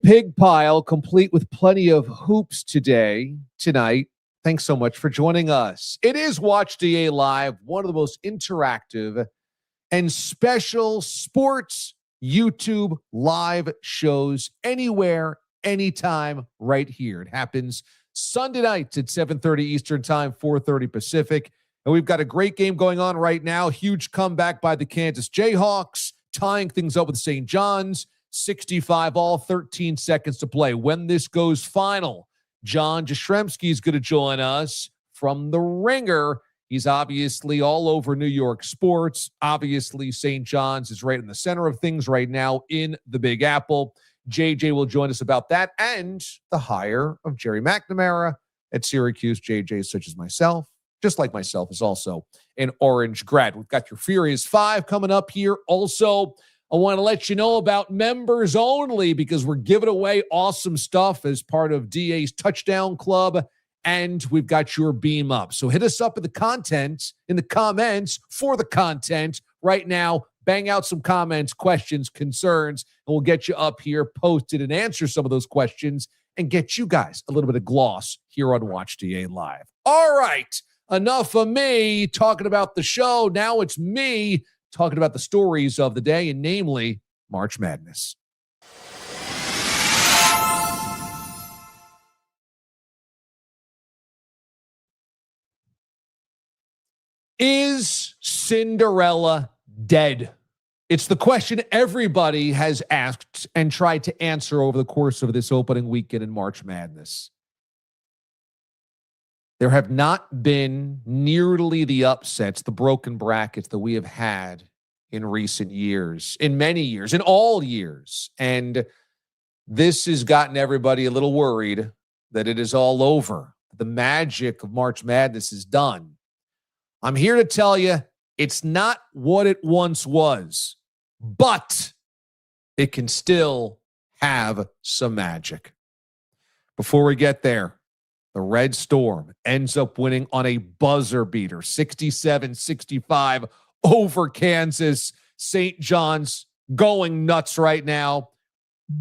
pig pile, complete with plenty of hoops tonight. Thanks so much for joining us. It is Watch DA Live, one of the most interactive and special sports YouTube live shows anywhere, anytime, right here. It happens Sunday nights at 7:30 Eastern Time, 4:30 Pacific. And we've got a great game going on right now. Huge comeback by the Kansas Jayhawks, tying things up with St. John's. 65 all, 13 seconds to play. When this goes final, John Jastremski is going to join us from The Ringer. He's obviously all over New York sports. Obviously, St. John's is right in the center of things right now in the Big Apple. JJ will join us about that and the hire of Jerry McNamara at Syracuse. JJ, such as myself, just like myself, is also an Orange grad. We've got your Furious 5 coming up here. Also, I want to let you know about members only because we're giving away awesome stuff as part of DA's Touchdown Club, and we've got your beam up. So hit us up in the comments for the content right now. Bang out some comments, questions, concerns, and we'll get you up here, posted, and answer some of those questions and get you guys a little bit of gloss here on Watch DA Live. All right, enough of me talking about the show. Now it's me talking about the stories of the day, and namely March Madness. Is Cinderella dead? It's the question everybody has asked and tried to answer over the course of this opening weekend in March Madness. There have not been nearly the upsets, the broken brackets that we have had in recent years, in many years, in all years. And this has gotten everybody a little worried that it is all over. The magic of March Madness is done. I'm here to tell you it's not what it once was, but it can still have some magic. Before we get there, the Red Storm ends up winning on a buzzer beater, 67-65 over Kansas. St. John's going nuts right now.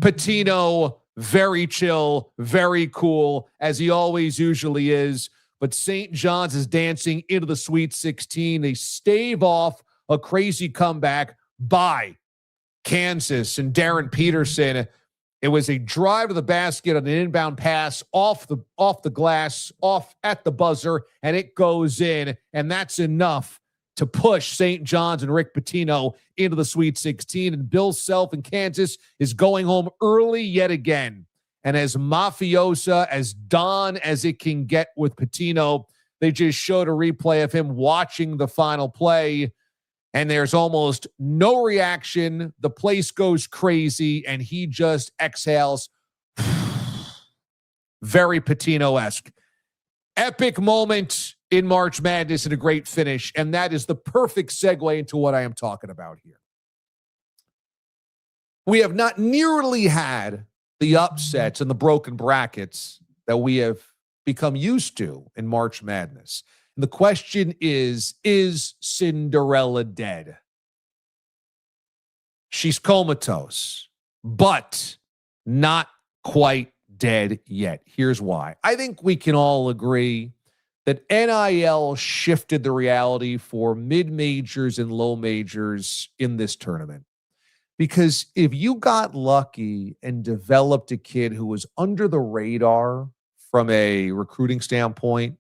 Patino, very chill, very cool, as he always usually is. But St. John's is dancing into the Sweet 16. They stave off a crazy comeback by Kansas and Darren Peterson. It was a drive to the basket on an inbound pass off the glass, off at the buzzer, and it goes in. And that's enough to push St. John's and Rick Pitino into the Sweet 16. And Bill Self in Kansas is going home early yet again. And as mafiosa, as Don as it can get with Pitino, they just showed a replay of him watching the final play. And there's almost no reaction. The place goes crazy, and he just exhales. Very Patino-esque. Epic moment in March Madness and a great finish, and that is the perfect segue into what I am talking about here. We have not nearly had the upsets and the broken brackets that we have become used to in March Madness. The question is Cinderella dead? She's comatose, but not quite dead yet. Here's why. I think we can all agree that NIL shifted the reality for mid-majors and low majors in this tournament. Because if you got lucky and developed a kid who was under the radar from a recruiting standpoint,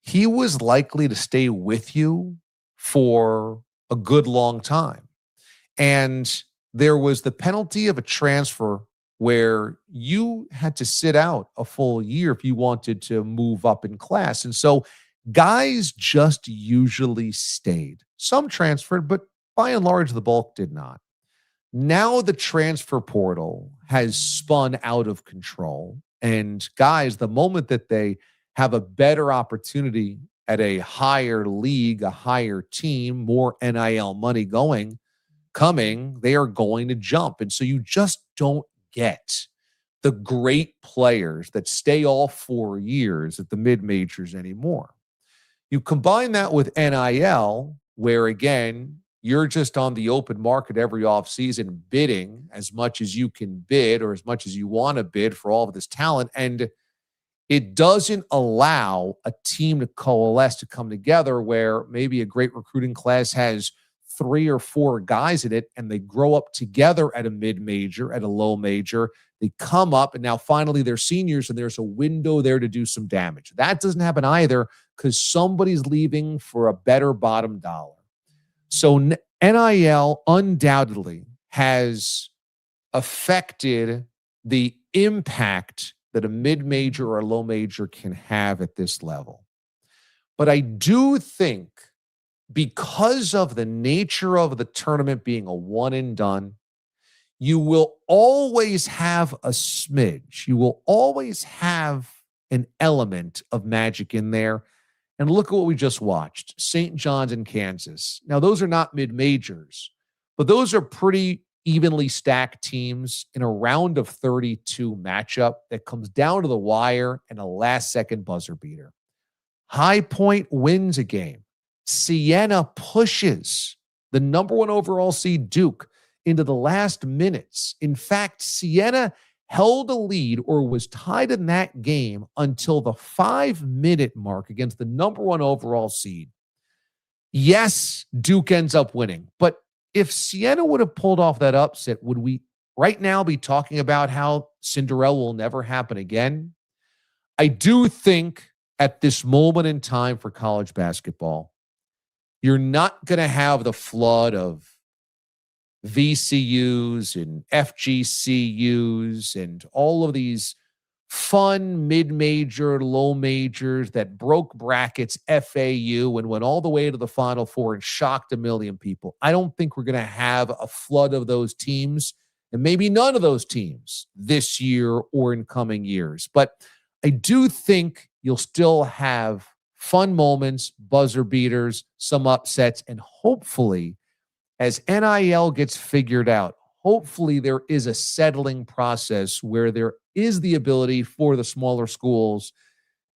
he was likely to stay with you for a good long time. And there was the penalty of a transfer where you had to sit out a full year if you wanted to move up in class. And so guys just usually stayed. Some transferred, but by and large, the bulk did not. Now the transfer portal has spun out of control. And guys, the moment that they have a better opportunity at a higher league, a higher team, more NIL money coming, they are going to jump. And so you just don't get the great players that stay all 4 years at the mid-majors anymore. You combine that with NIL, where again, You're just on the open market every offseason bidding as much as you can bid or as much as you want to bid for all of this talent. And it doesn't allow a team to coalesce, to come together, where maybe a great recruiting class has 3 or 4 guys in it and they grow up together at a mid-major, at a low major. They come up and now finally they're seniors and there's a window there to do some damage. That doesn't happen either because somebody's leaving for a better bottom dollar. So NIL undoubtedly has affected the impact that a mid-major or a low major can have at this level. But I do think because of the nature of the tournament being a one and done, you will always have a smidge. You will always have an element of magic in there. And look at what we just watched, St. John's and Kansas. Now, those are not mid-majors, but those are pretty evenly stacked teams in a round of 32 matchup that comes down to the wire and a last-second buzzer beater. High Point wins a game. Siena pushes the number 1 overall seed Duke into the last minutes. In fact, Siena held a lead or was tied in that game until the 5-minute mark against the number 1 overall seed. Yes, Duke ends up winning, but if Siena would have pulled off that upset, would we right now be talking about how Cinderella will never happen again? I do think at this moment in time for college basketball, you're not going to have the flood of VCUs and FGCUs and all of these fun mid-major, low majors that broke brackets, FAU, and went all the way to the Final Four and shocked a million people. I don't think we're going to have a flood of those teams, and maybe none of those teams this year or in coming years. But I do think you'll still have fun moments, buzzer beaters, some upsets, and hopefully, as NIL gets figured out, hopefully there is a settling process where there is the ability for the smaller schools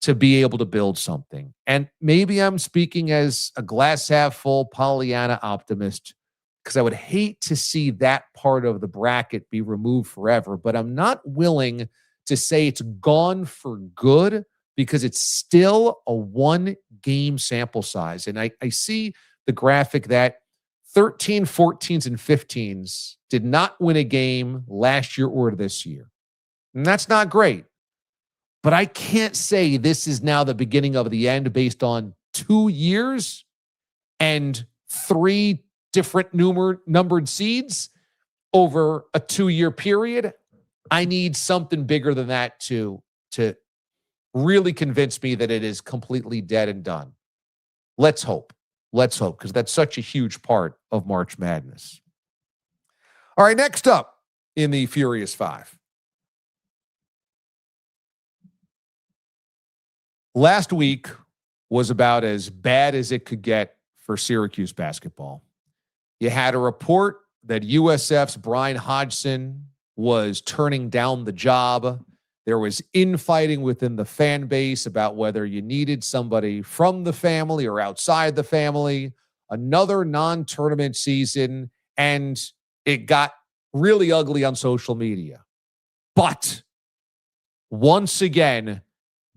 to be able to build something. And maybe I'm speaking as a glass half full Pollyanna optimist because I would hate to see that part of the bracket be removed forever, but I'm not willing to say it's gone for good because it's still a 1-game sample size. And I see the graphic that 13, 14s, and 15s did not win a game last year or this year. And that's not great. But I can't say this is now the beginning of the end based on 2 years and 3 different numbered seeds over a 2-year period. I need something bigger than that to really convince me that it is completely dead and done. Let's hope. Let's hope, because that's such a huge part of March Madness. All right, next up in the Furious Five. Last week was about as bad as it could get for Syracuse basketball. You had a report that USF's Brian Hodgson was turning down the job. There was infighting within the fan base about whether you needed somebody from the family or outside the family, another non-tournament season, and it got really ugly on social media. But once again,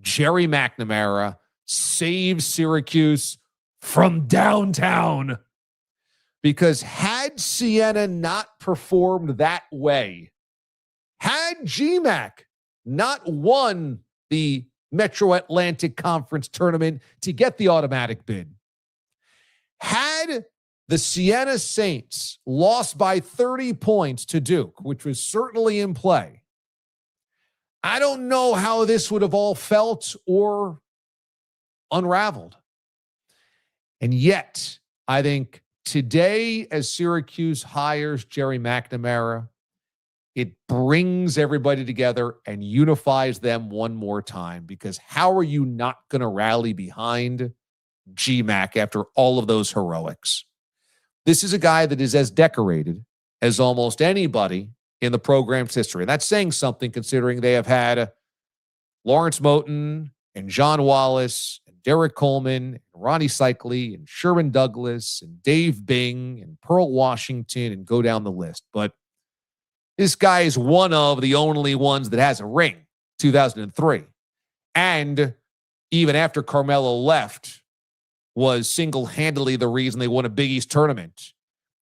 Jerry McNamara saves Syracuse from downtown. Because had Siena not performed that way, had GMAC not won the Metro Atlantic Conference tournament to get the automatic bid, had the Siena Saints lost by 30 points to Duke, which was certainly in play, I don't know how this would have all felt or unraveled. And yet, I think today, as Syracuse hires Jerry McNamara, it brings everybody together and unifies them one more time, because how are you not going to rally behind GMAC after all of those heroics? This is a guy that is as decorated as almost anybody in the program's history. And that's saying something, considering they have had Lawrence Moten and John Wallace and Derek Coleman, and Ronnie Cycli, and Sherman Douglas, and Dave Bing, and Pearl Washington, and go down the list. But this guy is one of the only ones that has a ring, 2003. And even after Carmelo left, was single-handedly the reason they won a Big East tournament.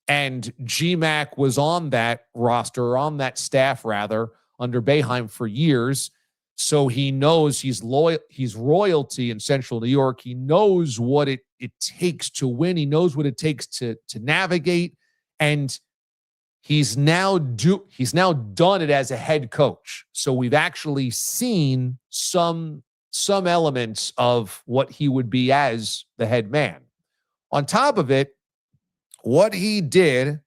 And G-Mac was on that roster, on that staff, rather, under Boeheim for years. So he knows he's royalty in Central New York. He knows what it takes to win. He knows what it takes to navigate. And he's now done it as a head coach. So we've actually seen some elements of what he would be as the head man. On top of it, what he did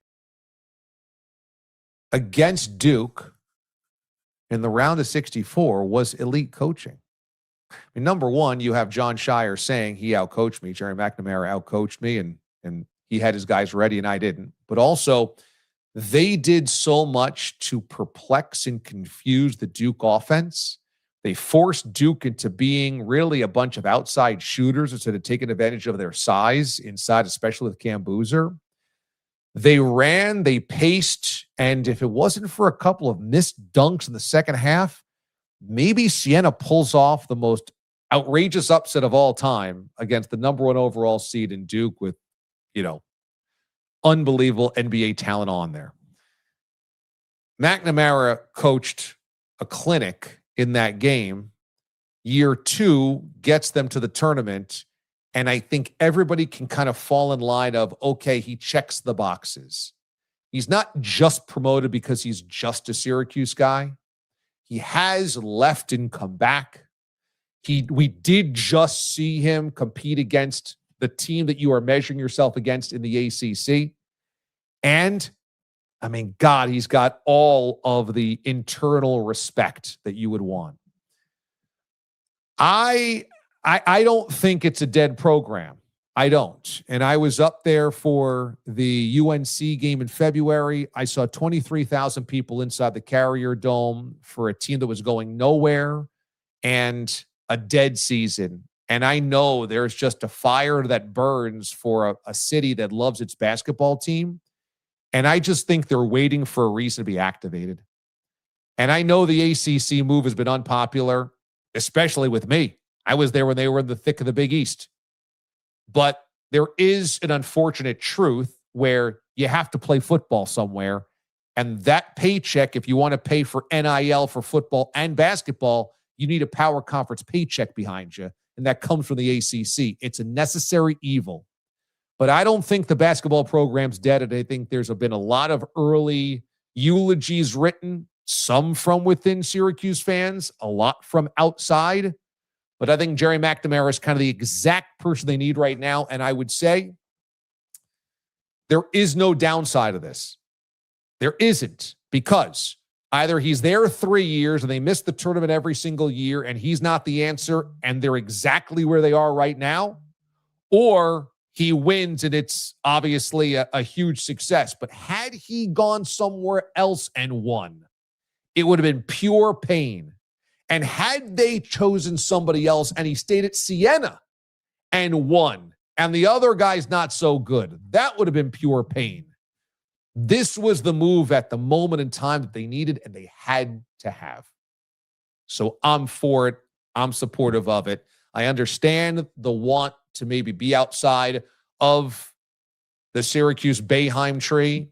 against Duke in the round of 64 was elite coaching. I mean, number one, you have John Shire saying he outcoached me. Jerry McNamara outcoached me, and he had his guys ready and I didn't. But also, they did so much to perplex and confuse the Duke offense. They forced Duke into being really a bunch of outside shooters instead of taking advantage of their size inside, especially with Cam Boozer. They ran, they paced, and if it wasn't for a couple of missed dunks in the second half, maybe Siena pulls off the most outrageous upset of all time against the number one overall seed in Duke with, unbelievable NBA talent on there. McNamara coached a clinic in that game. Year two gets them to the tournament. And I think everybody can kind of fall in line of, okay, he checks the boxes. He's not just promoted because he's just a Syracuse guy. He has left and come back. We did just see him compete against the team that you are measuring yourself against in the ACC. And, I mean, God, he's got all of the internal respect that you would want. I don't think it's a dead program. I don't. And I was up there for the UNC game in February. I saw 23,000 people inside the Carrier Dome for a team that was going nowhere and a dead season. And I know there's just a fire that burns for a city that loves its basketball team. And I just think they're waiting for a reason to be activated. And I know the ACC move has been unpopular, especially with me. I was there when they were in the thick of the Big East. But there is an unfortunate truth where you have to play football somewhere. And that paycheck, if you want to pay for NIL for football and basketball, you need a power conference paycheck behind you. And that comes from the ACC. It's a necessary evil. But I don't think the basketball program's dead. And I think there's been a lot of early eulogies written, some from within Syracuse fans, a lot from outside. But I think Jerry McNamara is kind of the exact person they need right now. And I would say there is no downside of this. There isn't, because either he's there 3 years and they miss the tournament every single year and he's not the answer and they're exactly where they are right now, or he wins and it's obviously a huge success. But had he gone somewhere else and won, it would have been pure pain. And had they chosen somebody else and he stayed at Siena and won, and the other guy's not so good, that would have been pure pain. This was the move at the moment in time that they needed and they had to have. So I'm for it. I'm supportive of it. I understand the want to maybe be outside of the Syracuse Boeheim tree,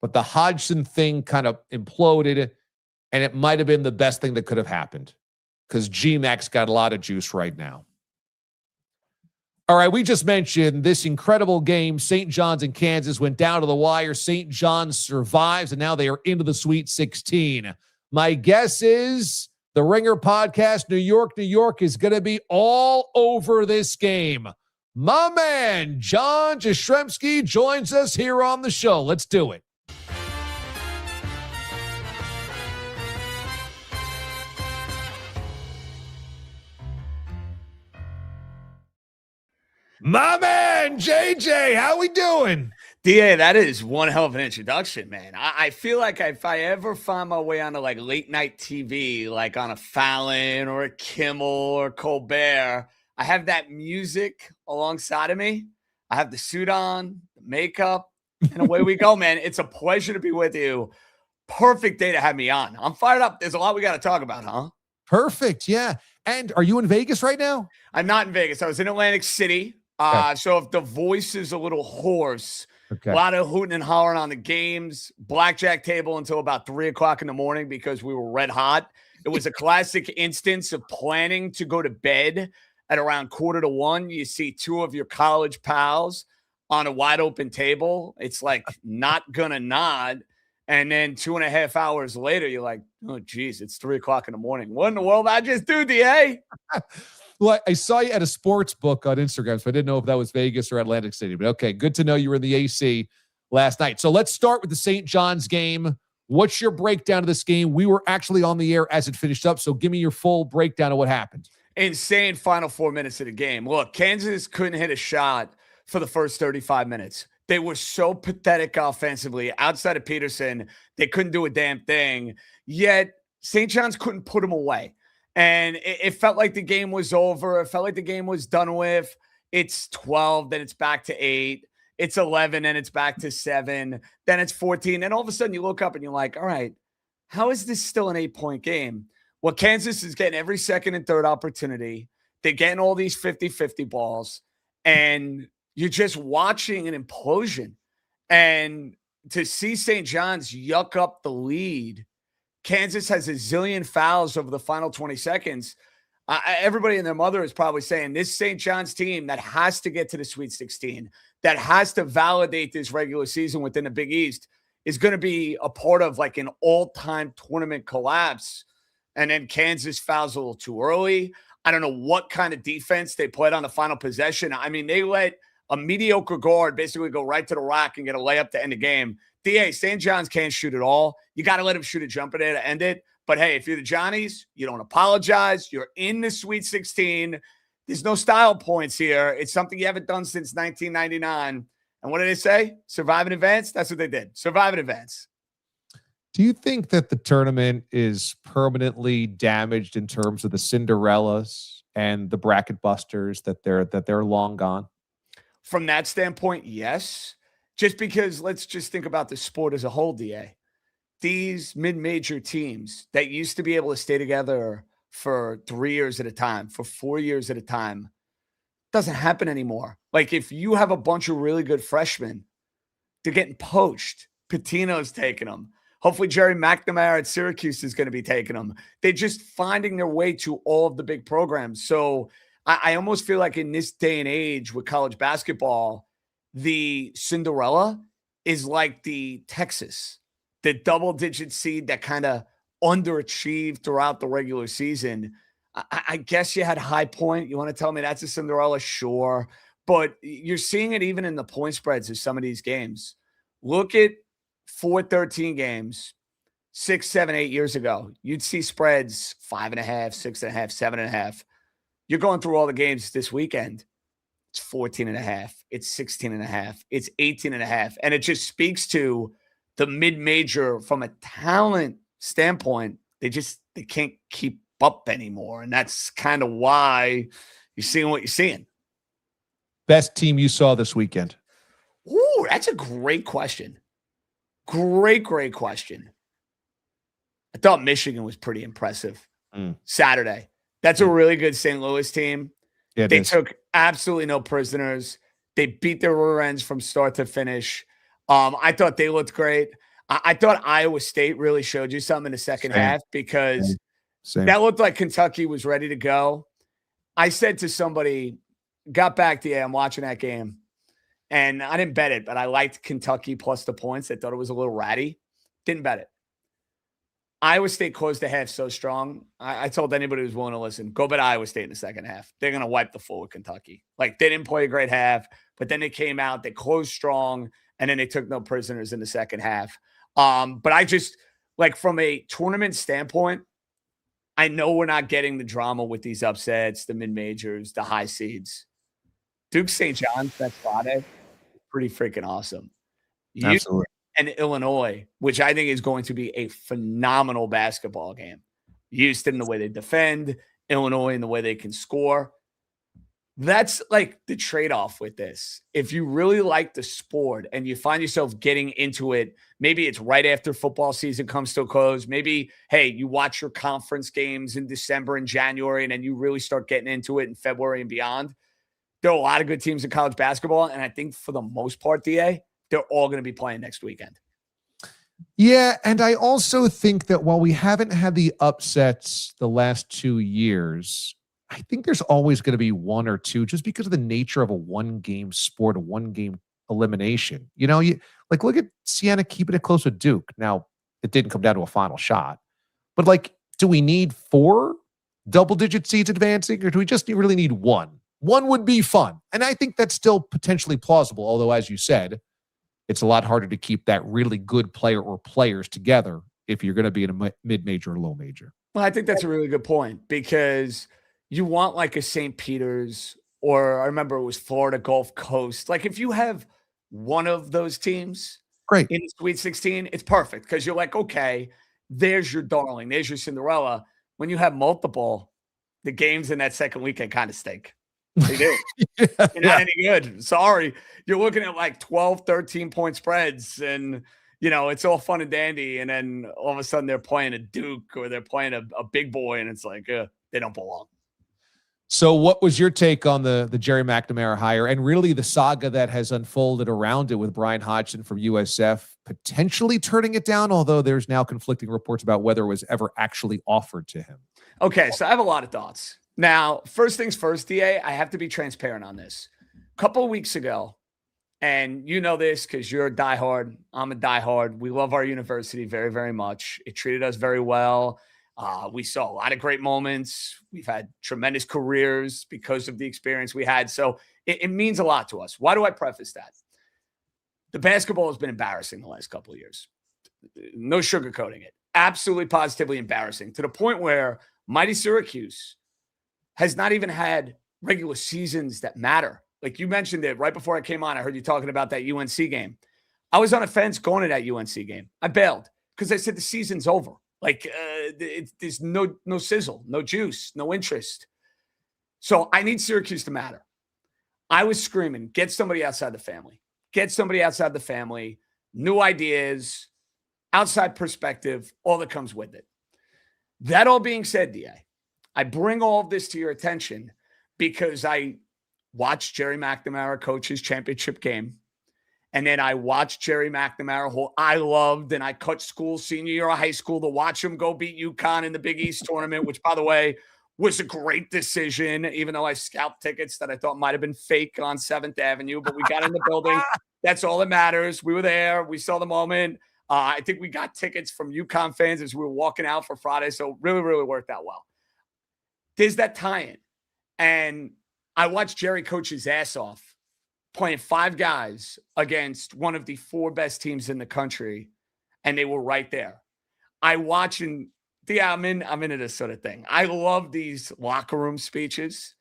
but the Hodgson thing kind of imploded. And it might have been the best thing that could have happened because GMAC's got a lot of juice right now. All right, we just mentioned this incredible game. St. John's and Kansas went down to the wire. St. John's survives, and now they are into the Sweet 16. My guess is the Ringer podcast, New York is going to be all over this game. My man, John Jastremski, joins us here on the show. Let's do it. My man, JJ, how we doing? DA, that is one hell of an introduction, man. I feel like if I ever find my way onto like late night TV, like on a Fallon or a Kimmel or Colbert, I have that music alongside of me. I have the suit on, the makeup, and away we go, man. It's a pleasure to be with you. Perfect day to have me on. I'm fired up. There's a lot we got to talk about, huh? Perfect. Yeah. And are you in Vegas right now? I'm not in Vegas. I was in Atlantic City. Okay. So if the voice is a little hoarse, Okay. a lot of hooting and hollering on the games, blackjack table until about 3:00 in the morning because we were red hot. It was a classic instance of planning to go to bed at around 1:45. You see two of your college pals on a wide open table. It's like not gonna nod. And then 2.5 hours later, you're like, oh, geez, it's 3:00 in the morning. What in the world did I just do, DA? Well, I saw you at a sports book on Instagram, so I didn't know if that was Vegas or Atlantic City. But okay, good to know you were in the AC last night. So let's start with the St. John's game. What's your breakdown of this game? We were actually on the air as it finished up, so give me your full breakdown of what happened. Insane final 4 minutes of the game. Look, Kansas couldn't hit a shot for the first 35 minutes. They were so pathetic offensively. Outside of Peterson, they couldn't do a damn thing. Yet St. John's couldn't put them away. And it felt like the game was over. It felt like the game was done with. It's 12, then it's back to 8. It's 11, and it's back to 7. Then it's 14. And all of a sudden you look up and you're like, all right, how is this still an 8-point game? Well, Kansas is getting every second and third opportunity. They're getting all these 50-50 balls. And you're just watching an implosion. And to see St. John's yuck up the lead, Kansas has a zillion fouls over the final 20 seconds. Everybody and their mother is probably saying this St. John's team that has to get to the Sweet 16, that has to validate this regular season within the Big East, is going to be a part of like an all-time tournament collapse. And then Kansas fouls a little too early. I don't know what kind of defense they played on the final possession. I mean, they let a mediocre guard basically go right to the rack and get a layup to end the game. DA, St. John's can't shoot at all. You got to let him shoot a jumper there to end it. But hey, if you're the Johnnies, you don't apologize. You're in the Sweet 16. There's no style points here. It's something you haven't done since 1999. And what did they say? Survive and advance? That's what they did. Survive and advance. Do you think that the tournament is permanently damaged in terms of the Cinderellas and the bracket busters, that they're long gone? From that standpoint, yes. Just because let's just think about the sport as a whole, DA. These mid-major teams that used to be able to stay together for 3 years at a time, for 4 years at a time, doesn't happen anymore. Like if you have a bunch of really good freshmen, they're getting poached. Pitino's taking them. Hopefully Jerry McNamara at Syracuse is going to be taking them. They're just finding their way to all of the big programs. So I almost feel like in this day and age with college basketball, the Cinderella is like the Texas, the double-digit seed that kind of underachieved throughout the regular season. I guess you had High Point. You want to tell me that's a Cinderella? Sure. But you're seeing it even in the point spreads of some of these games. Look at 4-13 games 6, 7, 8 years ago. You'd see spreads 5.5, 6.5, 7.5. You're going through all the games this weekend. It's 14.5. It's 16.5. It's 18.5. And it just speaks to the mid-major from a talent standpoint. They can't keep up anymore. And that's kind of why you're seeing what you're seeing. Best team you saw this weekend? Ooh, that's a great question. Great question. I thought Michigan was pretty impressive Saturday. That's a really good St. Louis team. Yeah, they took absolutely no prisoners. They beat their rear ends from start to finish. I thought they looked great. I thought Iowa State really showed you something in the second half because that looked like Kentucky was ready to go. I said to somebody, got back to I'm watching that game, and I didn't bet it, but I liked Kentucky plus the points. I thought it was a little ratty. Didn't bet it. Iowa State closed the half so strong. I told anybody who was willing to listen, go bet Iowa State in the second half. They're going to wipe the floor with Kentucky. Like, they didn't play a great half, but then they came out, they closed strong, and then they took no prisoners in the second half. But I just, like, from a tournament standpoint, I know we're not getting the drama with these upsets, the mid-majors, the high seeds. Duke St. John's next Friday, pretty freaking awesome. Absolutely. And Illinois, which I think is going to be a phenomenal basketball game. Houston, the way they defend, Illinois, and the way they can score. That's like the trade-off with this. If you really like the sport and you find yourself getting into it, maybe it's right after football season comes to a close. Maybe, hey, you watch your conference games in December and January, and then you really start getting into it in February and beyond. There are a lot of good teams in college basketball, and I think for the most part, DA, they're all going to be playing next weekend. Yeah, and I also think that while we haven't had the upsets the last 2 years, I think there's always going to be one or two just because of the nature of a one-game sport, a one-game elimination. You know, you like look at Siena keeping it close with Duke. Now, it didn't come down to a final shot, but like, do we need 4 double-digit seeds advancing, or do we just really need one? One would be fun, and I think that's still potentially plausible. Although, as you said, it's a lot harder to keep that really good player or players together if you're going to be in a mid-major or low major. Well, I think that's a really good point because you want like a St. Peter's, or I remember it was Florida Gulf Coast. Like if you have one of those teams Great. in the Sweet 16, it's perfect because you're like, okay, there's your darling, there's your Cinderella. When you have multiple, the games in that second weekend kind of stink. They do. Yeah. You're not any good. Sorry. You're looking at like 12, 13-point spreads and, you know, it's all fun and dandy. And then all of a sudden they're playing a Duke or they're playing a big boy and it's like, they don't belong. So what was your take on the Jerry McNamara hire and really the saga that has unfolded around it with Brian Hodgson from USF potentially turning it down, although there's now conflicting reports about whether it was ever actually offered to him? Okay, so I have a lot of thoughts. Now, first things first, DA, I have to be transparent on this. A couple of weeks ago, and you know this because you're a diehard, I'm a diehard. We love our university very, very much. It treated us very well. We saw a lot of great moments. We've had tremendous careers because of the experience we had. So it means a lot to us. Why do I preface that? The basketball has been embarrassing the last couple of years. No sugarcoating it. Absolutely, positively embarrassing to the point where mighty Syracuse has not even had regular seasons that matter. Like you mentioned it right before I came on. I heard you talking about that UNC game. I was on a fence going to that UNC game. I bailed because I said the season's over. Like there's no sizzle, no juice, no interest. So I need Syracuse to matter. I was screaming, get somebody outside the family. Get somebody outside the family. New ideas, outside perspective, all that comes with it. That all being said, DA, I bring all of this to your attention because I watched Jerry McNamara coach his championship game. And then I watched Jerry McNamara, who I loved, and I cut school senior year of high school to watch him go beat UConn in the Big East tournament, which, by the way, was a great decision, even though I scalped tickets that I thought might have been fake on 7th Avenue. But we got in the building. That's all that matters. We were there. We saw the moment. I think we got tickets from UConn fans as we were walking out for Friday. So really, really worked out well. There's that tie-in. And I watched Jerry coach his ass off, playing 5 guys against one of the 4 best teams in the country, and they were right there. I watch and I'm into this sort of thing. I love these locker room speeches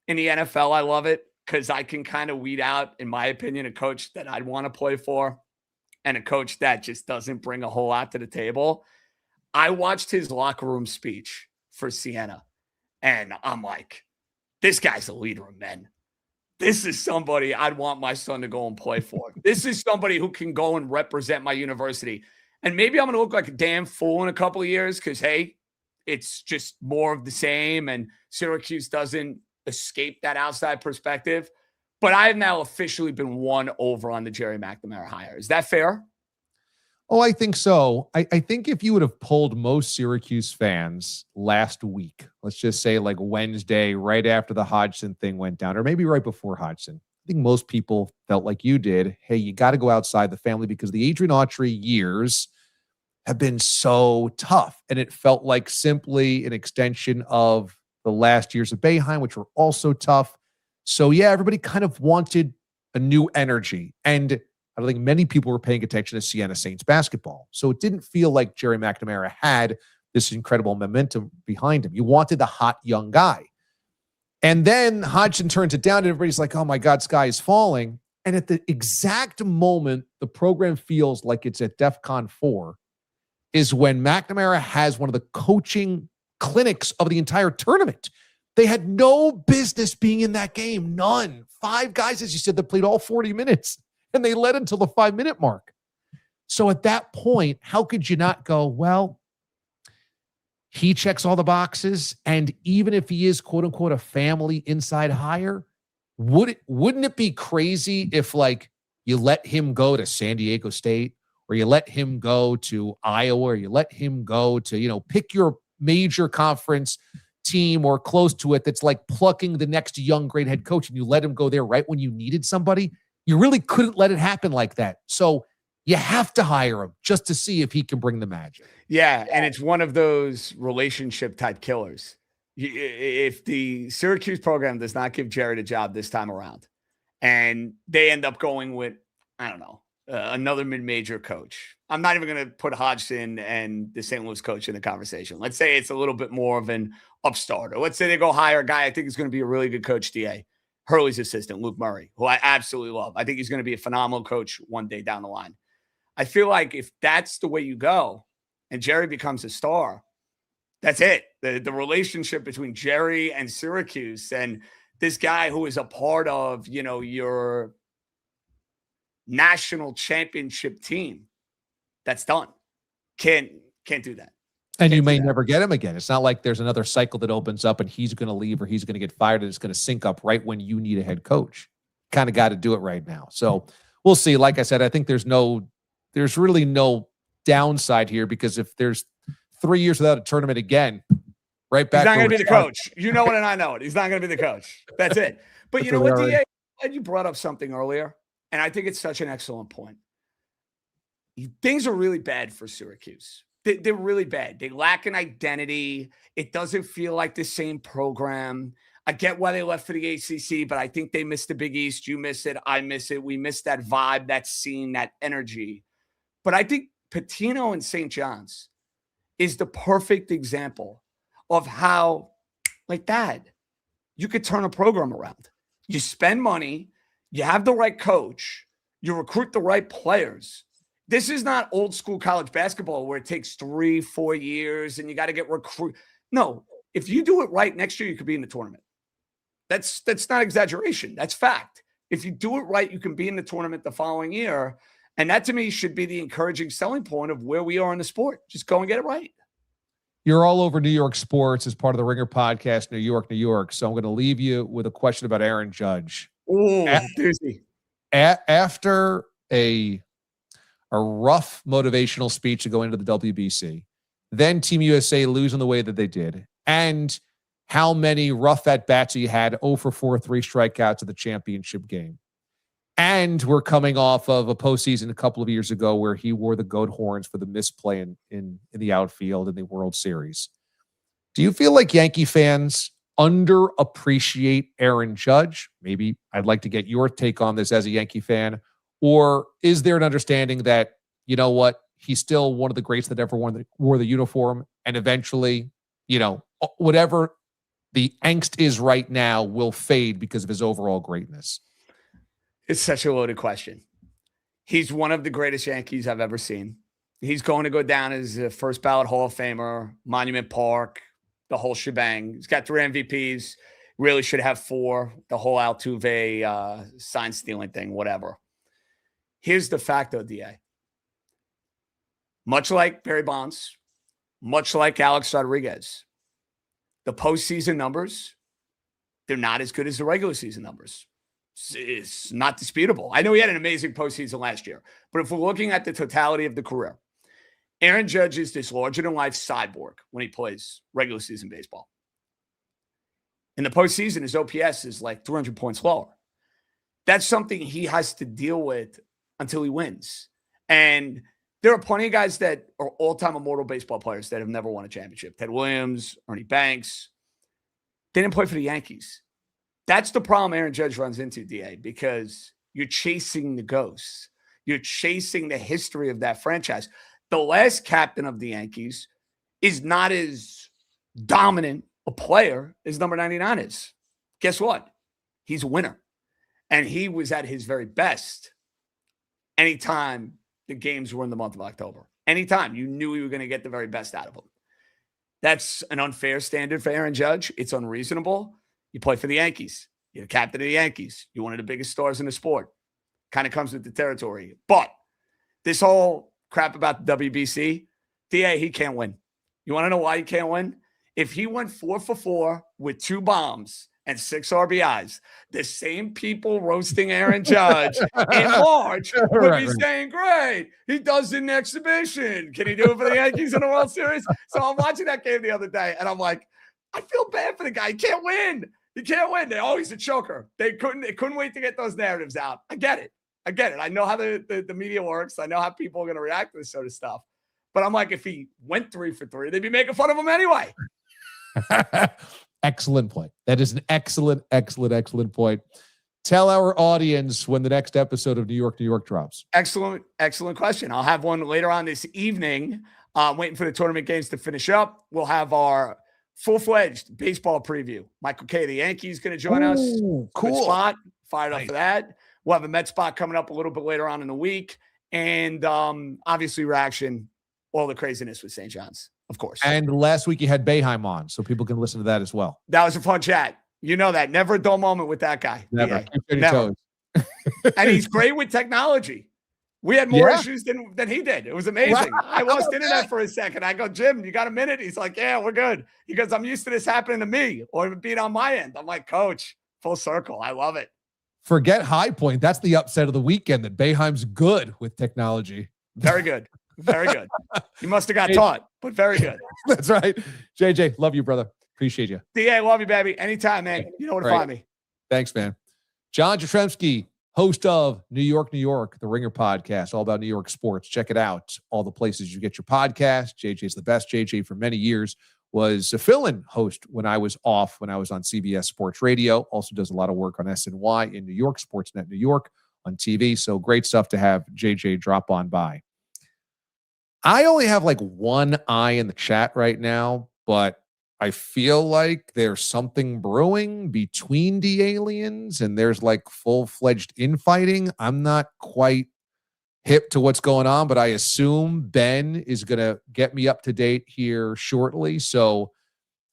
in the NFL. I love it because I can kind of weed out, in my opinion, a coach that I'd want to play for and a coach that just doesn't bring a whole lot to the table. I watched his locker room speech for Siena, and I'm like, this guy's a leader of men. This is somebody I'd want my son to go and play for. This is somebody who can go and represent my university. And maybe I'm going to look like a damn fool in a couple of years because, hey, it's just more of the same and Syracuse doesn't escape that outside perspective. But I have now officially been won over on the Jerry McNamara hire. Is that fair? Oh, I think so. I think if you would have polled most Syracuse fans last week, let's just say like Wednesday, right after the Hodgson thing went down, or maybe right before Hodgson, I think most people felt like you did. Hey, you got to go outside the family because the Adrian Autry years have been so tough. And it felt like simply an extension of the last years of Boeheim, which were also tough. So yeah, everybody kind of wanted a new energy. And I don't think many people were paying attention to Siena Saints basketball. So it didn't feel like Jerry McNamara had this incredible momentum behind him. You wanted the hot young guy. And then Hodgson turns it down and everybody's like, oh my God, sky is falling. And at the exact moment the program feels like it's at DEFCON 4 is when McNamara has one of the coaching clinics of the entire tournament. They had no business being in that game. None. 5 guys, as you said, that played all 40 minutes, and they led until the 5-minute mark. So at that point, how could you not go, well, he checks all the boxes, and even if he is, quote unquote, a family inside hire, wouldn't it be crazy if, like, you let him go to San Diego State, or you let him go to Iowa, or you let him go to, pick your major conference team or close to it that's like plucking the next young great head coach, and you let him go there right when you needed somebody? You really couldn't let it happen like that. So you have to hire him just to see if he can bring the magic. Yeah, and it's one of those relationship type killers. If the Syracuse program does not give Jared a job this time around, and they end up going with, I don't know, another mid-major coach. I'm not even going to put Hodgson and the St. Louis coach in the conversation. Let's say it's a little bit more of an upstart. Or let's say they go hire a guy I think is going to be a really good coach, DA. Hurley's assistant, Luke Murray, who I absolutely love. I think he's going to be a phenomenal coach one day down the line. I feel like if that's the way you go and Jerry becomes a star, that's it. The relationship between Jerry and Syracuse and this guy who is a part of, your national championship team, that's done. Can't do that. And you may never get him again. It's not like there's another cycle that opens up and he's going to leave or he's going to get fired and it's going to sync up right when you need a head coach. Kind of got to do it right now. So we'll see. Like I said, I think there's really no downside here, because if there's 3 years without a tournament again, right back. He's not going to be the coach. You know it and I know it. He's not going to be the coach. That's it. But you know what, DA? You brought up something earlier, and I think it's such an excellent point. Things are really bad for Syracuse. They're really bad. They lack an identity. It doesn't feel like the same program. I get why they left for the ACC, but I think they missed the Big East. You miss it. I miss it. We miss that vibe, that scene, that energy. But I think Pitino and St. John's is the perfect example of how, like that, you could turn a program around. You spend money, you have the right coach, you recruit the right players. This is not old school college basketball where it takes 3-4 years and you got to get recruit. No, if you do it right, next year you could be in the tournament. That's not exaggeration. That's fact. If you do it right, you can be in the tournament the following year. And that, to me, should be the encouraging selling point of where we are in the sport. Just go and get it right. You're all over New York sports as part of the Ringer podcast, New York, New York. So I'm going to leave you with a question about Aaron Judge. Oh, after a rough motivational speech to go into the WBC, then Team USA losing the way that they did, and how many rough at-bats you had, 0 for 4, 3 strikeouts at the championship game. And we're coming off of a postseason a couple of years ago where he wore the goat horns for the misplay in the outfield in the World Series. Do you feel like Yankee fans underappreciate Aaron Judge? Maybe I'd like to get your take on this as a Yankee fan. Or is there an understanding that, you know what, he's still one of the greats that ever wore the uniform, and eventually, whatever the angst is right now will fade because of his overall greatness? It's such a loaded question. He's one of the greatest Yankees I've ever seen. He's going to go down as a first ballot Hall of Famer, Monument Park, the whole shebang. He's got 3 MVPs. Really should have 4. The whole Altuve sign stealing thing, whatever. Here's the fact, though, DA. Much like Barry Bonds, much like Alex Rodriguez, the postseason numbers, they're not as good as the regular season numbers. It's not disputable. I know he had an amazing postseason last year, but if we're looking at the totality of the career, Aaron Judge is this larger-than-life cyborg when he plays regular season baseball. In the postseason, his OPS is like 300 points lower. That's something he has to deal with until he wins. And there are plenty of guys that are all-time immortal baseball players that have never won a championship. Ted Williams, Ernie Banks. They didn't play for the Yankees. That's the problem Aaron Judge runs into, DA, because you're chasing the ghosts. You're chasing the history of that franchise. The last captain of the Yankees is not as dominant a player as number 99 is. Guess what? He's a winner. And he was at his very best anytime the games were in the month of October. Anytime you knew you were going to get the very best out of him. That's an unfair standard for Aaron Judge. It's unreasonable. You play for the Yankees. You're the captain of the Yankees. You're one of the biggest stars in the sport. Kind of comes with the territory. But this whole crap about the WBC, DA, he can't win. You want to know why he can't win? If he went 4 for 4 with 2 bombs and 6 RBIs, the same people roasting Aaron Judge in March would be saying, great, he does it in exhibition. Can he do it for the Yankees in the World Series? So I'm watching that game the other day, and I'm like, I feel bad for the guy. He can't win. He can't win. He's a choker. They couldn't wait to get those narratives out. I get it. I know how the media works. I know how people are going to react to this sort of stuff. But I'm like, if he went 3 for 3, they'd be making fun of him anyway. Excellent point. That is an excellent point. Tell our audience when the next episode of New York drops. Excellent question. I'll have one later on this evening. Waiting for the tournament games to finish up. We'll have our full-fledged baseball preview. Michael K, the Yankees, going to join us. Cool. Good spot. Fired up for that. We'll have a Met spot coming up a little bit later on in the week. And obviously reaction, all the craziness with St. John's, of course. And last week you had Boeheim on, so people can listen to that as well. That was a fun chat. You know that. Never a dull moment with that guy. Never. Never. And he's great with technology. We had more issues than he did. It was amazing. I lost internet for a second. I go, Jim, you got a minute? He's like, yeah, we're good. He goes, I'm used to this happening to me or being on my end. I'm like, Coach, full circle. I love it. Forget High Point. That's the upset of the weekend, that Boeheim's good with technology. Very good. Very good. He must have got taught, but very good. That's right. JJ, love you, brother. Appreciate you. DA, love you, baby. Anytime, man. You know where to find me. Thanks, man. John Jastremski, host of New York, the Ringer podcast, all about New York sports. Check it out. All the places you get your podcast. JJ's the best. JJ for many years was a fill-in host when I was off, when I was on CBS Sports Radio. Also does a lot of work on SNY in New York, Sportsnet New York on TV. So great stuff to have JJ drop on by. I only have like one eye in the chat right now, but I feel like there's something brewing between DA-liens and there's like full-fledged infighting. I'm not quite hip to what's going on, but I assume Ben is going to get me up to date here shortly. So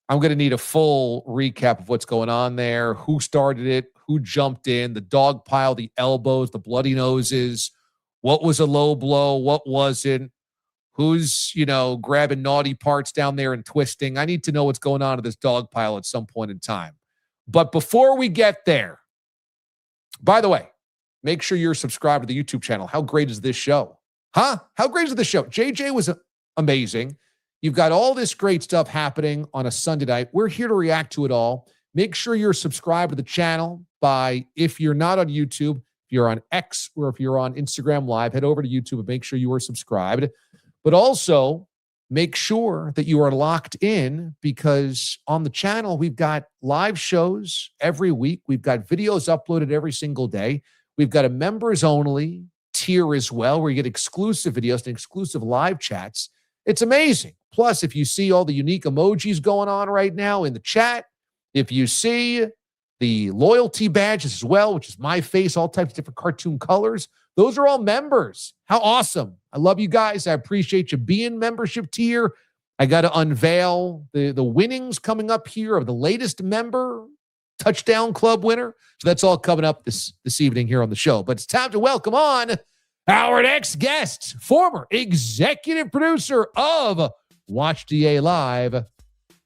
I'm going to need a full recap of what's going on there, who started it, who jumped in, the dog pile, the elbows, the bloody noses, what was a low blow, what wasn't. Who's, grabbing naughty parts down there and twisting? I need to know what's going on to this dog pile at some point in time. But before we get there, by the way, make sure you're subscribed to the YouTube channel. How great is this show? How great is this show? JJ was amazing. You've got all this great stuff happening on a Sunday night. We're here to react to it all. Make sure you're subscribed to the channel if you're not on YouTube, if you're on X, or if you're on Instagram Live, head over to YouTube and make sure you are subscribed. But also make sure that you are locked in, because on the channel, we've got live shows every week. We've got videos uploaded every single day. We've got a members only tier as well, where you get exclusive videos and exclusive live chats. It's amazing. Plus, if you see all the unique emojis going on right now in the chat, if you see the loyalty badges as well, which is my face, all types of different cartoon colors, those are all members. How awesome. I love you guys. I appreciate you being membership tier. I got to unveil the winnings coming up here of the latest member touchdown club winner. So that's all coming up this evening here on the show. But it's time to welcome on our next guest, former executive producer of Watch DA Live,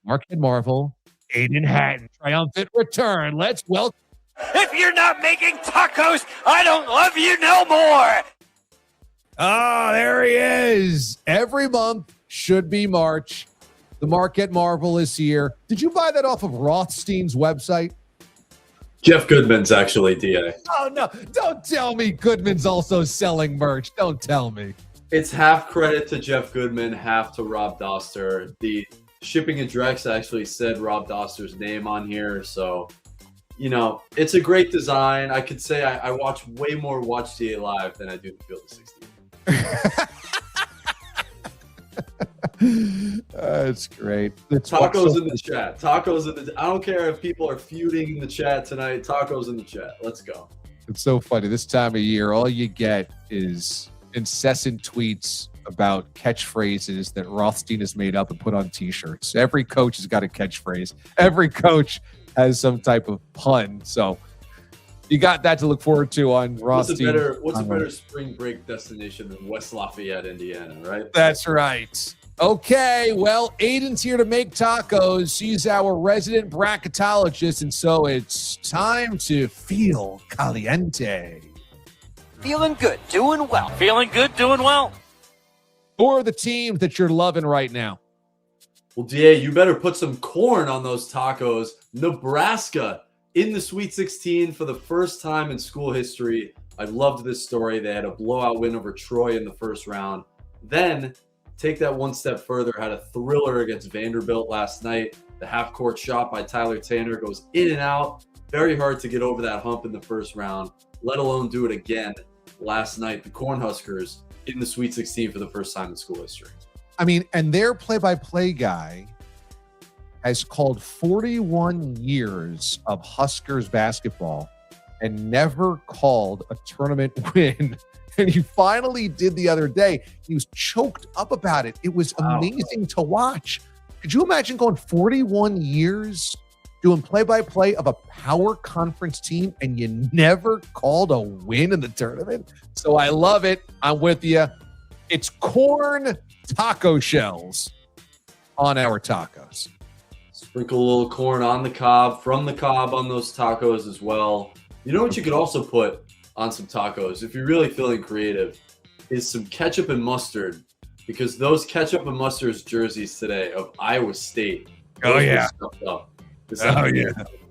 Market Marvel, Aiden Hatton. Triumphant return. Let's welcome. If you're not making tacos, I don't love you no more. Ah, there he is. Every month should be March. The Market Marvel is here. Did you buy that off of Rothstein's website? Jeff Goodman's actually, DA. Oh, no. Don't tell me Goodman's also selling merch. Don't tell me. It's half credit to Jeff Goodman, half to Rob Doster. The shipping address actually said Rob Doster's name on here, so... it's a great design. I could say I watch way more Watch DA Live than I do the Field of 16. That's great. Tacos in the chat. Tacos in the. I don't care if people are feuding in the chat tonight. Tacos in the chat. Let's go. It's so funny. This time of year, all you get is incessant tweets about catchphrases that Rothstein has made up and put on T-shirts. Every coach has got a catchphrase. Every coach has some type of pun. So you got that to look forward to on Rothstein. What's a better spring break destination than West Lafayette, Indiana, right? That's right. Okay, well, Aiden's here to make tacos. He's our resident bracketologist, and so it's time to feel caliente. Feeling good, doing well. Feeling good, doing well. Who are the teams that you're loving right now? Well, DA, you better put some corn on those tacos. Nebraska in the Sweet 16 for the first time in school history. I loved this story. They had a blowout win over Troy in the first round. Then take that one step further, had a thriller against Vanderbilt last night. The half-court shot by Tyler Tanner goes in and out. Very hard to get over that hump in the first round, let alone do it again last night. The Cornhuskers in the Sweet 16 for the first time in school history. I mean, and their play-by-play guy has called 41 years of Huskers basketball and never called a tournament win. And he finally did the other day. He was choked up about it. It was amazing to watch. Could you imagine going 41 years doing play-by-play of a power conference team and you never called a win in the tournament? So I love it. I'm with you. It's corn taco shells on our tacos. Sprinkle a little corn on the cob, from the cob on those tacos as well. You know what you could also put on some tacos, if you're really feeling creative, is some ketchup and mustard, because those ketchup and mustard jerseys today of Iowa State. Oh, yeah.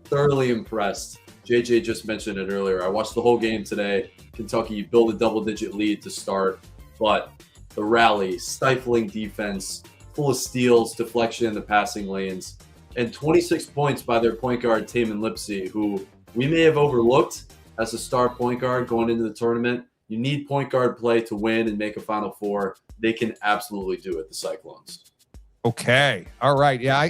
Thoroughly impressed. JJ just mentioned it earlier. I watched the whole game today. Kentucky built a double-digit lead to start, but the rally, stifling defense, full of steals, deflection in the passing lanes, and 26 points by their point guard, Tamin Lipsey, who we may have overlooked as a star point guard going into the tournament. You need point guard play to win and make a Final Four. They can absolutely do it, the Cyclones. Okay. All right. Yeah,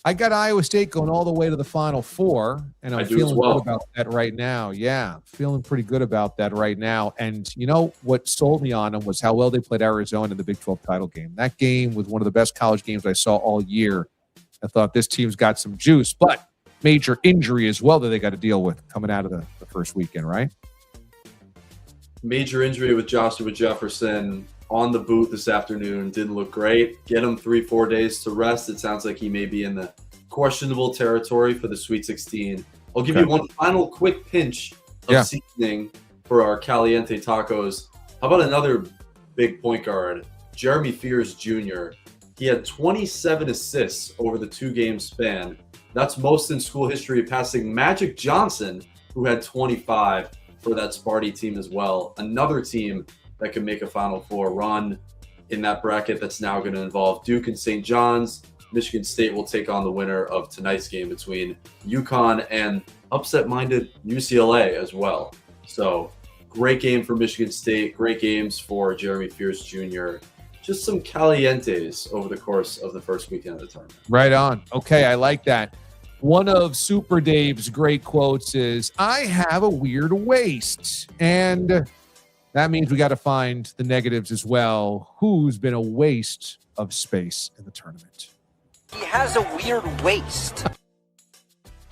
I got Iowa State going all the way to the Final Four, and I'm feeling good about that right now. Yeah, feeling pretty good about that right now. And you know what sold me on them was how well they played Arizona in the Big 12 title game. That game was one of the best college games I saw all year. I thought this team's got some juice, but major injury as well that they got to deal with coming out of the first weekend, right? Major injury with Joshua Jefferson on the boot this afternoon. Didn't look great. Get him 3-4 days to rest. It sounds like he may be in the questionable territory for the Sweet 16. I'll give you one final quick pinch of seasoning for our Caliente tacos. How about another big point guard, Jeremy Fears Jr.? He had 27 assists over the 2-game span. That's most in school history, passing Magic Johnson, who had 25 for that Sparty team as well. Another team that can make a Final Four run in that bracket that's now going to involve Duke and St. John's. Michigan State will take on the winner of tonight's game between UConn and upset-minded UCLA as well. So great game for Michigan State. Great games for Jeremy Fears Jr. Just some calientes over the course of the first weekend of the tournament. Right on. Okay, I like that. One of Super Dave's great quotes is, I have a weird waist. And that means we got to find the negatives as well. Who's been a waste of space in the tournament? He has a weird waist.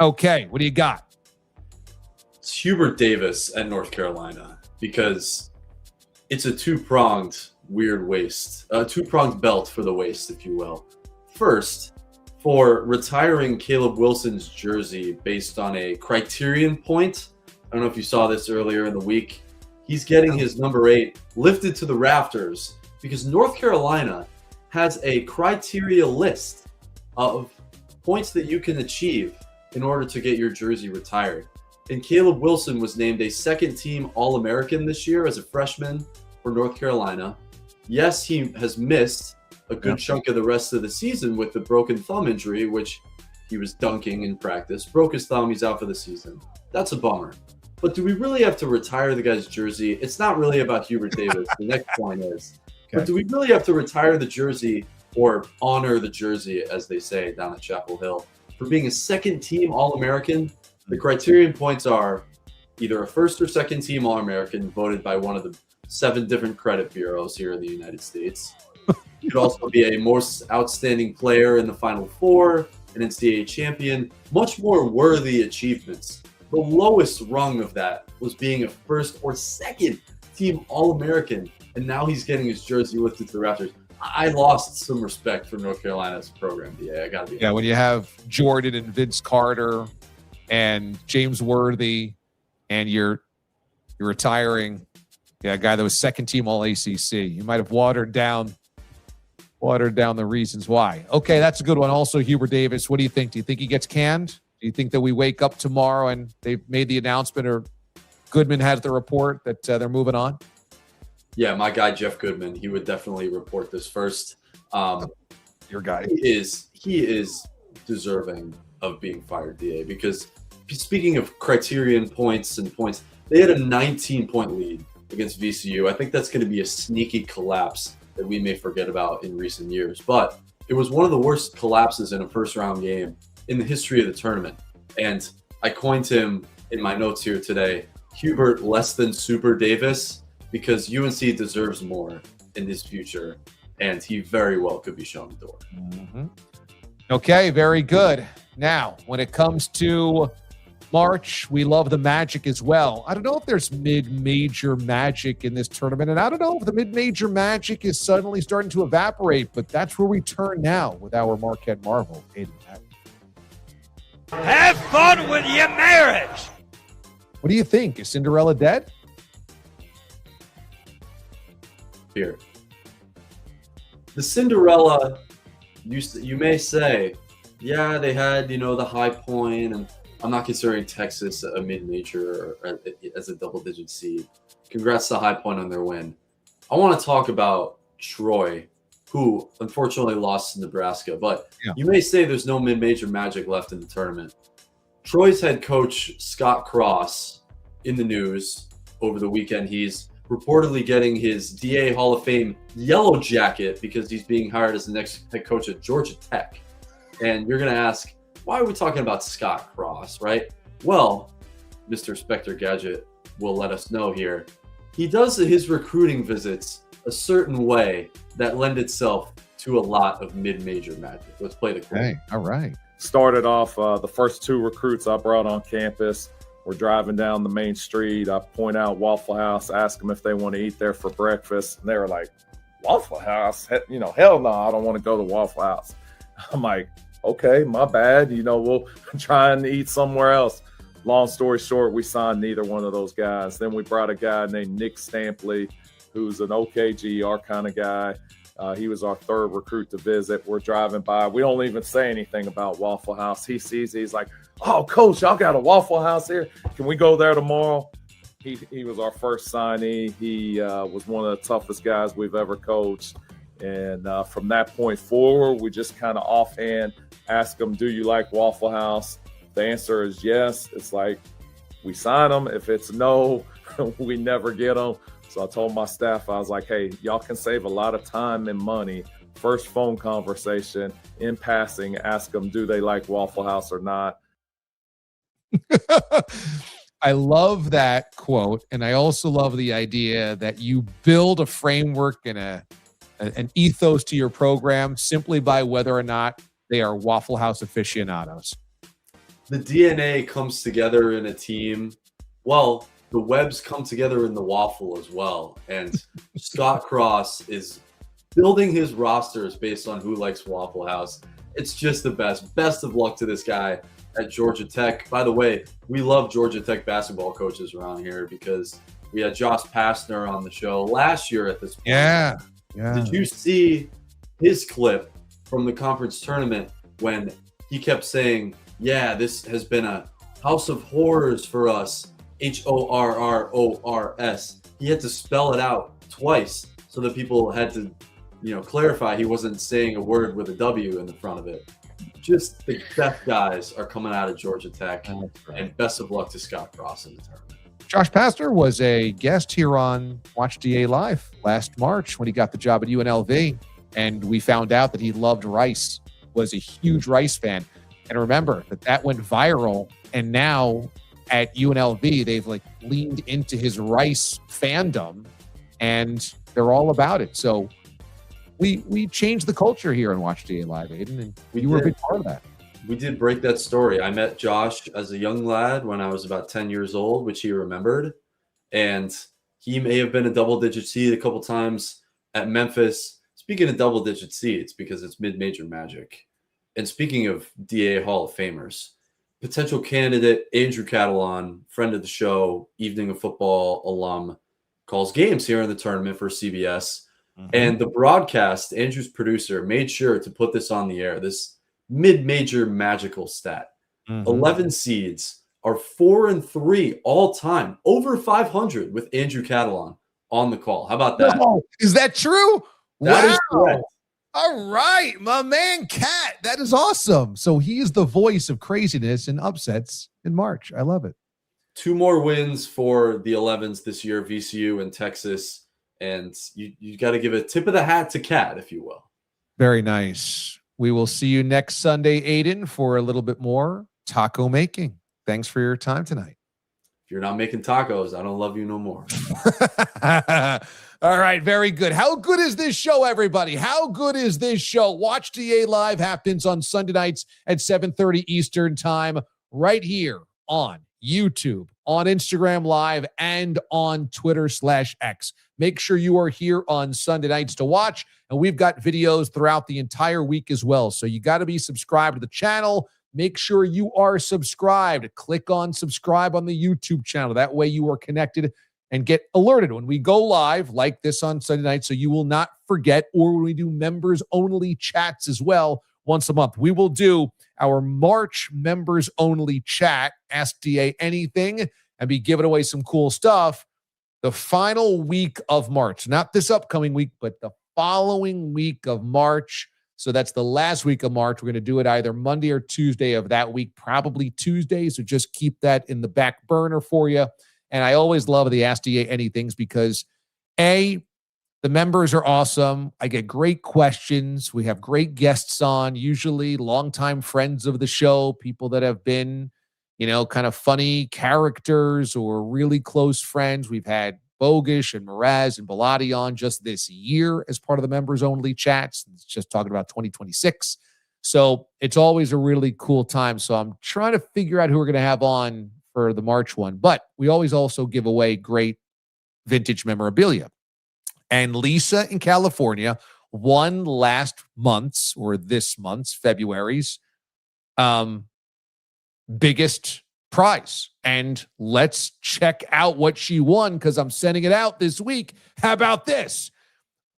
Okay, what do you got? It's Hubert Davis at North Carolina, because it's a two-pronged weird waist, a two-pronged belt for the waist, if you will. First, for retiring Caleb Wilson's jersey based on a criterion point. I don't know if you saw this earlier in the week. He's getting his number 8 lifted to the rafters because North Carolina has a criteria list of points that you can achieve in order to get your jersey retired. And Caleb Wilson was named a second-team All-American this year as a freshman for North Carolina. Yes, he has missed a good chunk of the rest of the season with the broken thumb injury, which he was dunking in practice. Broke his thumb, he's out for the season. That's a bummer. But do we really have to retire the guy's jersey? It's not really about Hubert Davis. The next point is. Okay. But do we really have to retire the jersey or honor the jersey, as they say down at Chapel Hill, for being a second-team All-American? The criterion points are either a first or second-team All-American voted by one of the 7 different credit bureaus here in the United States. He could also be a most outstanding player in the Final Four, an NCAA champion, much more worthy achievements. The lowest rung of that was being a first or second team All-American, and now he's getting his jersey lifted to the Raptors. I lost some respect for North Carolina's program, DA. I gotta be honest. When you have Jordan and Vince Carter and James Worthy, and you're retiring, a guy that was second team All ACC, you might have watered down the reasons why. Okay, that's a good one. Also, Hubert Davis, what do you think? Do you think he gets canned? Do you think that we wake up tomorrow and they've made the announcement, or Goodman has the report that they're moving on? Yeah, my guy Jeff Goodman, he would definitely report this first. Your guy. He is deserving of being fired, DA, because speaking of criterion points, they had a 19-point lead against VCU. I think that's going to be a sneaky collapse that we may forget about in recent years. But it was one of the worst collapses in a first-round game in the history of the tournament. And I coined him in my notes here today, Hubert less than Super Davis, because UNC deserves more in his future, and he very well could be shown the door. Mm-hmm. Okay, very good. Now, when it comes to March, we love the Magic as well. I don't know if there's mid-major Magic in this tournament, and I don't know if the mid-major Magic is suddenly starting to evaporate, but that's where we turn now with our Marquette Marvel. Have fun with your marriage! What do you think? Is Cinderella dead? Here. The Cinderella, you may say, yeah, they had, the high point, and I'm not considering Texas a mid-major or as a double-digit seed. Congrats to High Point on their win. I want to talk about Troy, who unfortunately lost to Nebraska, but you may say there's no mid-major Magic left in the tournament. Troy's head coach, Scott Cross, in the news over the weekend. He's reportedly getting his DA Hall of Fame yellow jacket because he's being hired as the next head coach at Georgia Tech. And you're going to ask, why are we talking about Scott Cross, right? Well, Mr. Spectre Gadget will let us know here. He does his recruiting visits a certain way that lend itself to a lot of mid-major Magic. Let's play the clip. Hey, all right. Started off the first 2 recruits I brought on campus. We're driving down the main street. I point out Waffle House, ask them if they want to eat there for breakfast. And they were like, Waffle House? Hell no, I don't want to go to Waffle House. I'm like, okay, my bad. We'll try and eat somewhere else. Long story short, we signed neither one of those guys. Then we brought a guy named Nick Stampley, who's an OKG, our kind of guy. He was our 3rd recruit to visit. We're driving by. We don't even say anything about Waffle House. He sees it. He's like, oh, Coach, y'all got a Waffle House here? Can we go there tomorrow? He was our first signee. He was one of the toughest guys we've ever coached. And from that point forward, we just kind of offhand ask him, do you like Waffle House? The answer is yes. It's like we sign them. If it's no, we never get them. So I told my staff, I was like, hey, y'all can save a lot of time and money. First phone conversation, in passing, ask them, do they like Waffle House or not? I love that quote. And I also love the idea that you build a framework and an ethos to your program simply by whether or not they are Waffle House aficionados. The DNA comes together in a team. Well, the webs come together in the waffle as well. And Scott Cross is building his rosters based on who likes Waffle House. It's just the best. Best of luck to this guy at Georgia Tech. By the way, we love Georgia Tech basketball coaches around here because we had Josh Pastner on the show last year at this point. Yeah. Did you see his clip from the conference tournament when he kept saying, yeah, this has been a house of horrors for us, HORRORS. He had to spell it out twice so that people had to, clarify he wasn't saying a word with a W in the front of it. Just the best guys are coming out of Georgia Tech, and best of luck to Scott Cross in the tournament. Josh Pastner was a guest here on Watch DA Live last March when he got the job at UNLV, and we found out that he loved Rice, was a huge Rice fan. And remember that went viral, and now at UNLV, they've leaned into his Rice fandom, and they're all about it. So we changed the culture here on Watch DA Live, Aiden, and you were a big part of that. We did break that story. I met Josh as a young lad when I was about 10 years old, which he remembered. And he may have been a double-digit seed a couple times at Memphis. Speaking of double-digit seeds, because it's mid-major magic. And speaking of DA Hall of Famers, potential candidate Andrew Catalan, friend of the show, Evening of Football alum, calls games here in the tournament for CBS. Mm-hmm. And the broadcast, Andrew's producer, made sure to put this on the air, this mid-major magical stat. 11 seeds are 4-3 all time, over 500 with Andrew Catalan on the call. How about that? No, is that true? That is correct. All right, my man Cat. That is awesome. So he is the voice of craziness and upsets in March. I love it. 2 more wins for the 11s this year, VCU and Texas. And you got to give a tip of the hat to Cat, if you will. Very nice. We will see you next Sunday, Aiden, for a little bit more taco making. Thanks for your time tonight. If you're not making tacos, I don't love you no more. All right, very good. How good is this show, everybody? How good is this show? Watch DA Live happens on Sunday nights at 7:30 Eastern time right here on YouTube, on Instagram Live, and on Twitter/X. Make sure you are here on Sunday nights to watch. And we've got videos throughout the entire week as well. So you got to be subscribed to the channel. Make sure you are subscribed. Click on subscribe on the YouTube channel. That way you are connected and get alerted when we go live like this on Sunday night. So you will not forget, or when we do members only chats as well once a month. We will do our March members only chat, Ask DA Anything, and be giving away some cool stuff the final week of March. Not this upcoming week, but the following week of March. So that's the last week of March. We're going to do it either Monday or Tuesday of that week, probably Tuesday. So just keep that in the back burner for you. And I always love the Ask DA Anythings because the members are awesome. I get great questions. We have great guests on, usually longtime friends of the show, people that have been, kind of funny characters or really close friends. We've had Bogish and Mraz and Bellotti on just this year as part of the members only chats. It's just talking about 2026. So it's always a really cool time. So I'm trying to figure out who we're going to have on for the March one, but we always also give away great vintage memorabilia. And Lisa in California won last month's or this month's February's biggest prize. And let's check out what she won because I'm sending it out this week. How about this?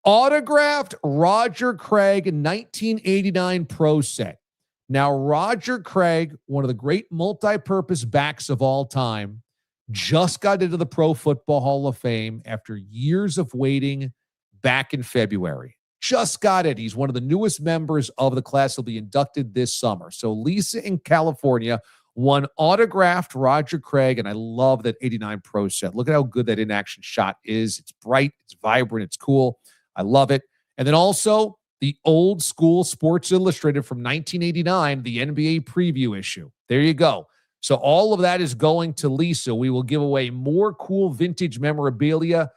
Autographed Roger Craig 1989 Pro Set. Now, Roger Craig, one of the great multi-purpose backs of all time, just got into the Pro Football Hall of Fame after years of waiting back in February. Just got it. He's one of the newest members of the class. He'll be inducted this summer. So Lisa in California won autographed Roger Craig, and I love that 89 Pro Set. Look at how good that in-action shot is. It's bright, it's vibrant, it's cool. I love it. And then also the old school Sports Illustrated from 1989, the NBA preview issue. There you go. So all of that is going to Lisa. We will give away more cool vintage memorabilia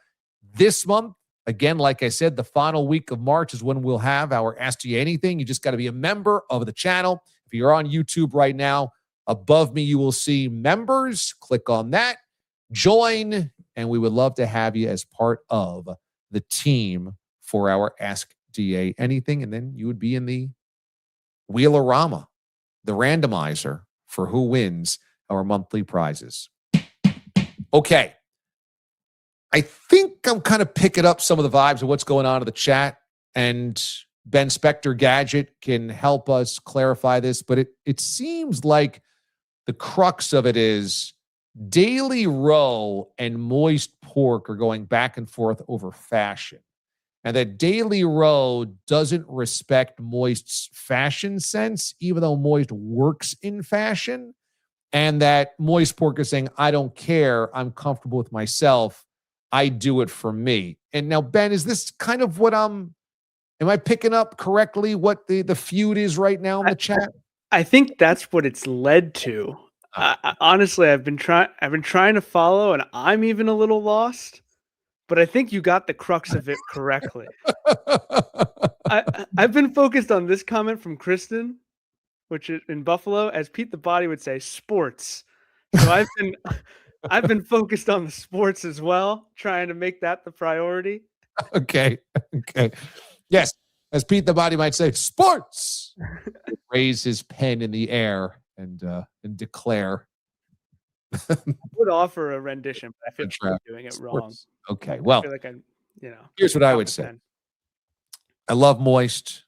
this month. Again, like I said, the final week of March is when we'll have our Ask DA Anything. You just got to be a member of the channel. If you're on YouTube right now, above me, you will see members. Click on that, join, and we would love to have you as part of the team for our Ask DA Anything. And then you would be in the Wheelorama, the randomizer for who wins our monthly prizes. Okay. I think I'm kind of picking up some of the vibes of what's going on in the chat, and Ben Spector Gadget can help us clarify this, but it seems like the crux of it is Daily Row and Moist Pork are going back and forth over fashion, and that Daily Row doesn't respect Moist's fashion sense, even though Moist works in fashion, and that Moist Pork is saying, I don't care. I'm comfortable with myself. I do it for me. And now, Ben, is this kind of what am I picking up correctly what the feud is right now in the chat? I think that's what it's led to. Honestly, I've been trying to follow, and I'm even a little lost. but I think you got the crux of it correctly. I've been focused on this comment from Kristen, which is in Buffalo, as Pete the Body would say, sports. So I've been focused on the sports as well, trying to make that the priority. Okay. Yes, as Pete the Body might say, sports. Raise his pen in the air and declare. I would offer a rendition, but I feel like I'm doing it sports. wrong. Okay, well, I feel like here's what I would say. I love Moist,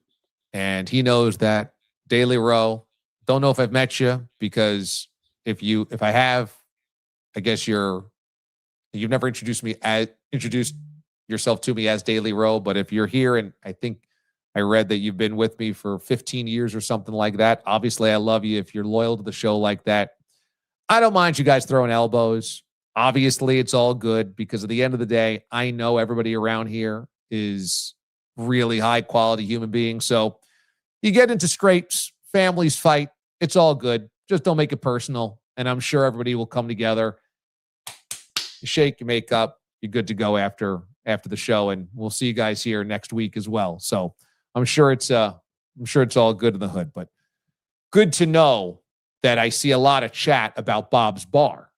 and he knows that. Daily Row, don't know if I've met you, because if I have, I guess you've never introduced yourself to me as Daily Row, but if you're here, and I think I read that you've been with me for 15 years or something like that, obviously I love you. If you're loyal to the show like that, I don't mind you guys throwing elbows. Obviously, it's all good, because at the end of the day, I know everybody around here is really high quality human beings. So you get into scrapes, families fight. It's all good. Just don't make it personal. And I'm sure everybody will come together. You shake, you make up, you're good to go after the show. And we'll see you guys here next week as well. So I'm sure it's all good in the hood, but good to know that I see a lot of chat about Bob's Bar.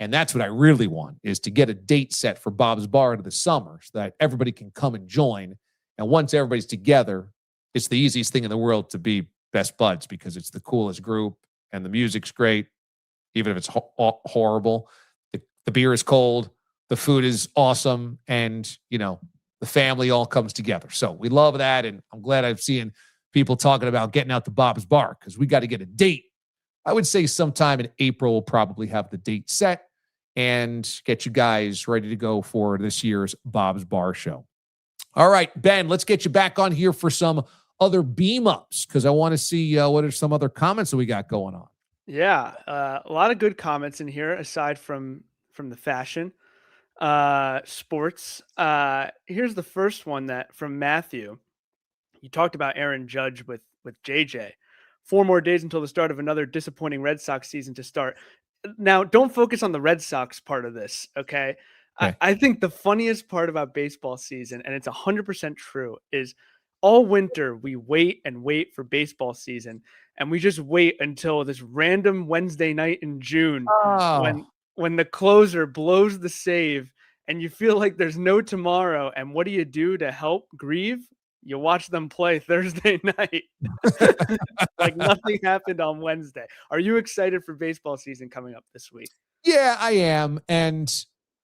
And that's what I really want, is to get a date set for Bob's Bar into the summer so that everybody can come and join. And once everybody's together, it's the easiest thing in the world to be best buds, because it's the coolest group and the music's great, even if it's horrible. The beer is cold, the food is awesome, and, the family all comes together. So we love that, and I'm glad I'm seeing people talking about getting out to Bob's Bar, because we got to get a date. I would say sometime in April we'll probably have the date set and get you guys ready to go for this year's Bob's Bar show. All right, Ben, let's get you back on here for some other beam ups, because I want to see what are some other comments that we got going on. Yeah, a lot of good comments in here aside from the fashion, sports. Here's the first one from Matthew. You talked about Aaron Judge with JJ. 4 more days until the start of another disappointing Red Sox season to start. Now, don't focus on the Red Sox part of this, okay? I think the funniest part about baseball season, and it's 100% true, is all winter we wait and wait for baseball season, and we just wait until this random Wednesday night in June when the closer blows the save and you feel like there's no tomorrow. And what do you do to help grieve? You watch them play Thursday night. Like nothing happened on Wednesday. Are you excited for baseball season coming up this week? Yeah, I am. And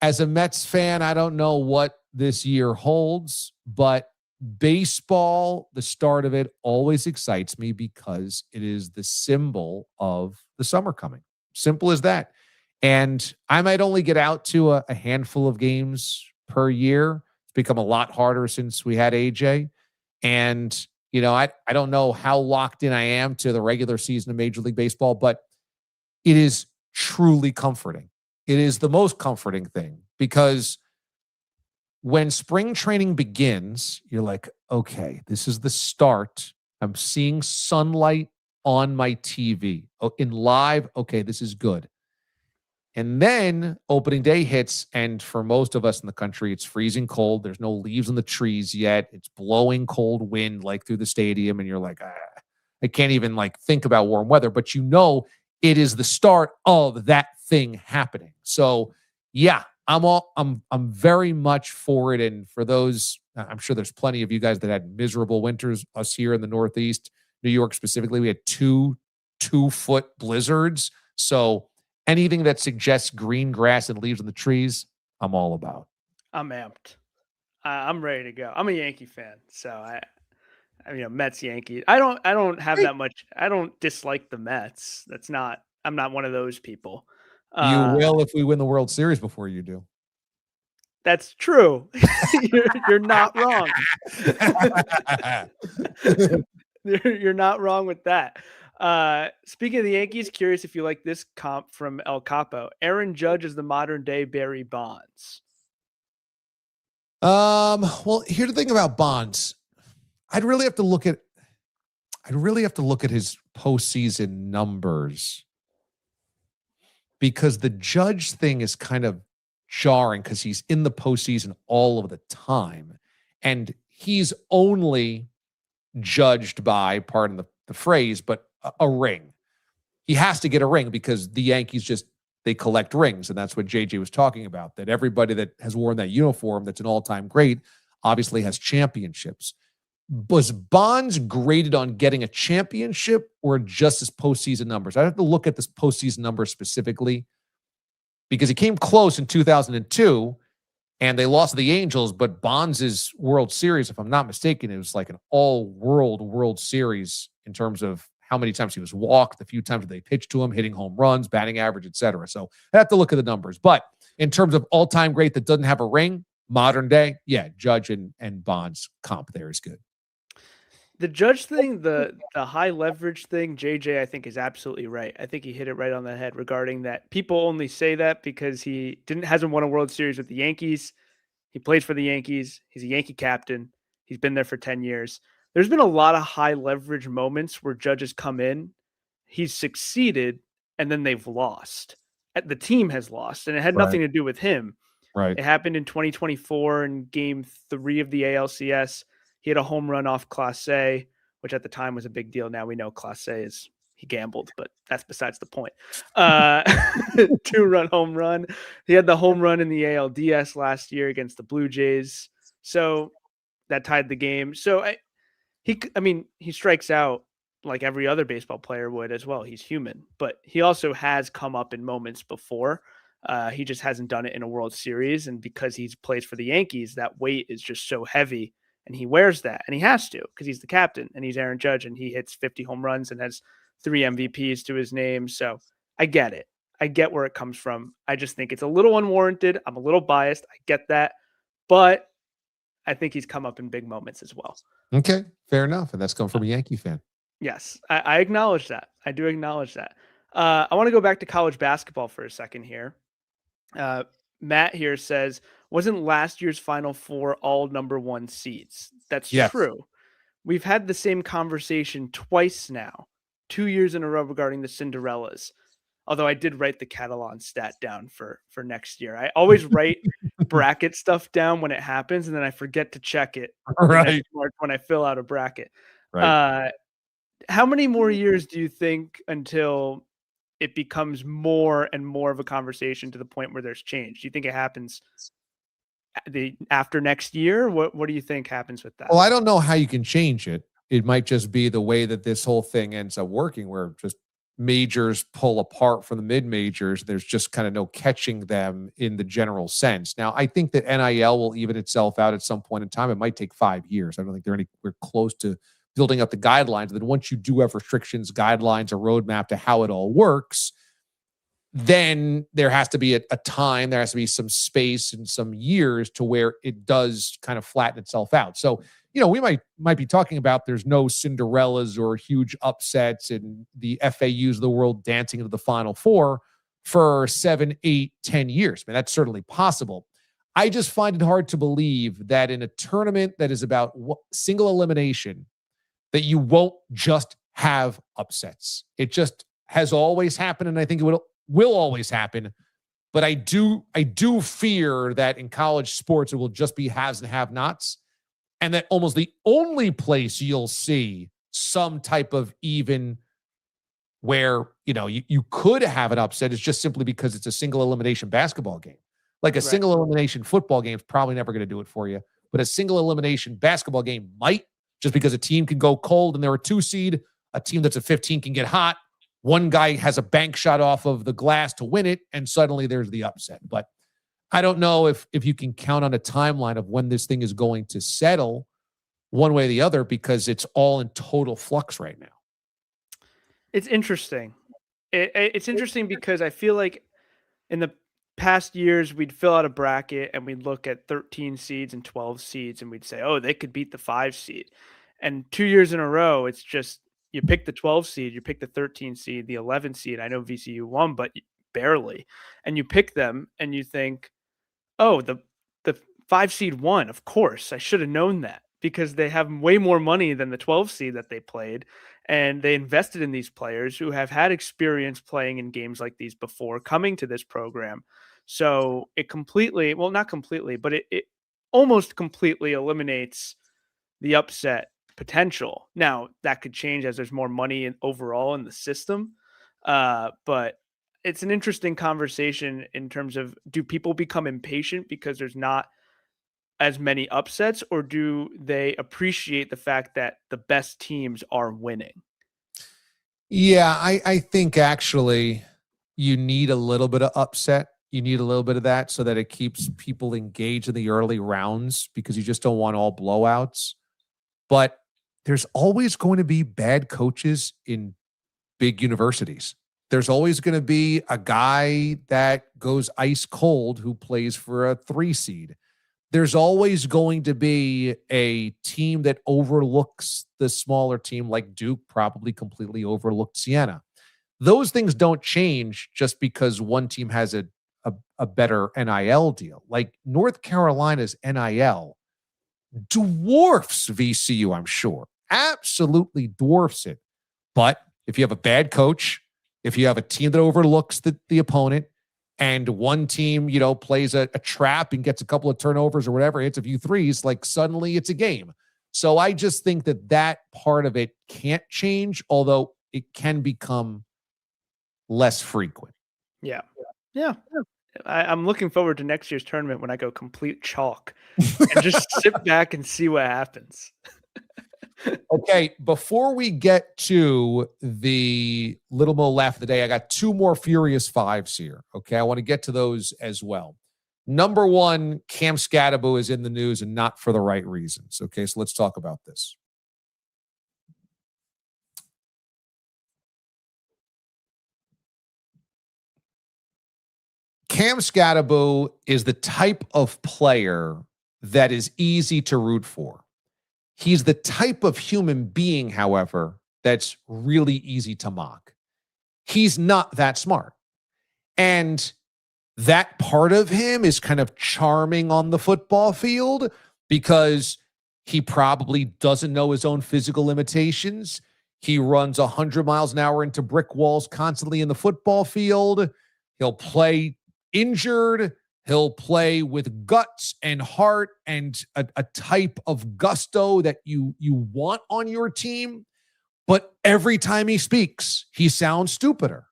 as a Mets fan, I don't know what this year holds, but baseball, the start of it, always excites me because it is the symbol of the summer coming. Simple as that. And I might only get out to a handful of games per year. It's become a lot harder since we had AJ. And, I don't know how locked in I am to the regular season of Major League Baseball, but it is truly comforting. It is the most comforting thing, because when spring training begins, you're like, okay, this is the start. I'm seeing sunlight on my TV. Oh, in live, okay, this is good. And then opening day hits, and for most of us in the country, it's freezing cold. There's no leaves on the trees yet. It's blowing cold wind like through the stadium, and you're like, I can't even think about warm weather. But it is the start of that thing happening. So yeah, I'm very much for it. And for those, I'm sure there's plenty of you guys that had miserable winters. Us here in the Northeast, New York specifically, we had 2-foot blizzards. So anything that suggests green grass and leaves on the trees, I'm all about. I'm amped. I'm ready to go. I'm a Yankee fan, so I Mets, Yankees. I don't have that much. I don't dislike the Mets. I'm not one of those people. You will if we win the World Series before you do. That's true. You're not wrong. You're not wrong with that. Speaking of the Yankees, curious if you like this comp from El Capo. Aaron Judge is the modern day Barry Bonds. Well, here's the thing about Bonds. I'd really have to look at his postseason numbers, because the Judge thing is kind of jarring because he's in the postseason all of the time. And he's only judged by, pardon the phrase, but a ring. He has to get a ring because the Yankees they collect rings. And that's what JJ was talking about, that everybody that has worn that uniform that's an all-time great obviously has championships. Was Bonds graded on getting a championship or just his postseason numbers? I have to look at this postseason numbers specifically because he came close in 2002 and they lost to the Angels, but Bonds' World Series, if I'm not mistaken, it was like an all-world World Series in terms of how many times he was walked, the few times that they pitched to him, hitting home runs, batting average, etc. So I have to look at the numbers. But in terms of all-time great that doesn't have a ring, modern day, yeah, Judge and Bonds comp there is good. The Judge thing, the high leverage thing, JJ, I think is absolutely right. I think he hit it right on the head regarding that. People only say that because he hasn't won a World Series with the Yankees. He plays for the Yankees. He's a Yankee captain. He's been there for 10 years. There's been a lot of high leverage moments where judges come in, he's succeeded, and then they've lost. The team has lost, and it had nothing to do with him. Right. It happened in 2024 in Game 3 of the ALCS. He had a home run off Clase, which at the time was a big deal. Now we know Clase he gambled, but that's besides the point. 2-run home run. He had the home run in the ALDS last year against the Blue Jays. So that tied the game. So he strikes out like every other baseball player would as well. He's human, but he also has come up in moments before. He just hasn't done it in a World Series. And because he plays for the Yankees, that weight is just so heavy. And he wears that, and he has to because he's the captain and he's Aaron Judge and he hits 50 home runs and has 3 MVPs to his name. So I get it. I get where it comes from. I just think it's a little unwarranted. I'm a little biased. I get that. But I think he's come up in big moments as well. Okay, fair enough. And that's coming from a Yankee fan. Yes, I acknowledge that. I do acknowledge that. I want to go back to college basketball for a second here. Matt here says, wasn't last year's Final Four all number 1 seeds? That's true. We've had the same conversation twice now, 2 years in a row regarding the Cinderellas. Although I did write the Catalan stat down for next year. I always write bracket stuff down when it happens, and then I forget to check it right when I fill out a bracket. Right. How many more years do you think until it becomes more and more of a conversation to the point where there's change? Do you think it happens after next year? What do you think happens with that? Well, I don't know how you can change it. It might just be the way that this whole thing ends up working, where just majors pull apart from the mid-majors. There's just kind of no catching them in the general sense. Now, I think that NIL will even itself out at some point in time. It might take 5 years. I don't think they're anywhere close to building up the guidelines. Then once you do have restrictions, guidelines, a roadmap to how it all works, then there has to be a time, there has to be some space and some years to where it does kind of flatten itself out. So, we might be talking about there's no Cinderellas or huge upsets and the FAUs of the world dancing into the Final Four for 7, 8, 10 years. I mean, that's certainly possible. I just find it hard to believe that in a tournament that is about single elimination, that you won't just have upsets. It just has always happened, and I think it will always happen. But I do fear that in college sports, it will just be haves and have-nots, and that almost the only place you'll see some type of even where, you could have an upset is just simply because it's a single elimination basketball game. Like a single elimination football game is probably never going to do it for you, but a single elimination basketball game might, just because a team can go cold and they're a 2 seed, a team that's a 15 can get hot. One guy has a bank shot off of the glass to win it, and suddenly there's the upset. But I don't know if you can count on a timeline of when this thing is going to settle one way or the other, because it's all in total flux right now. It's interesting. It's interesting because I feel like in the past years, we'd fill out a bracket and we'd look at 13 seeds and 12 seeds and we'd say, oh, they could beat the 5 seed. And 2 years in a row, it's just you pick the 12 seed, you pick the 13 seed, the 11 seed. I know VCU won, but barely. And you pick them and you think, oh, the 5 seed won. Of course, I should have known that, because they have way more money than the 12 seed that they played. And they invested in these players who have had experience playing in games like these before, coming to this program. So it completely, well, not completely, but it almost completely eliminates the upset potential. Now, that could change as there's more money overall in the system. But it's an interesting conversation in terms of, do people become impatient because there's not as many upsets, or do they appreciate the fact that the best teams are winning? Yeah, I think actually you need a little bit of upset. You need a little bit of that so that it keeps people engaged in the early rounds, because you just don't want all blowouts. But there's always going to be bad coaches in big universities. There's always going to be a guy that goes ice cold who plays for a 3 seed. There's always going to be a team that overlooks the smaller team, like Duke probably completely overlooked Siena. Those things don't change just because one team has a better NIL deal. Like North Carolina's NIL dwarfs VCU, I'm sure. Absolutely dwarfs it. But if you have a bad coach, if you have a team that overlooks the opponent, and one team, plays a trap and gets a couple of turnovers or whatever, hits a few threes, like suddenly it's a game. So I just think that part of it can't change, although it can become less frequent. Yeah. I'm looking forward to next year's tournament when I go complete chalk and just sit back and see what happens. Okay, before we get to the Little Mo laugh of the day, I got 2 more Furious Fives here. Okay, I want to get to those as well. Number 1, Cam Scatterbo is in the news, and not for the right reasons. Okay, so let's talk about this. Cam Scatterbo is the type of player that is easy to root for. He's the type of human being, however, that's really easy to mock. He's not that smart. And that part of him is kind of charming on the football field because he probably doesn't know his own physical limitations. He runs 100 miles an hour into brick walls constantly in the football field. He'll play injured. He'll play with guts and heart and a type of gusto that you want on your team. But every time he speaks, he sounds stupider.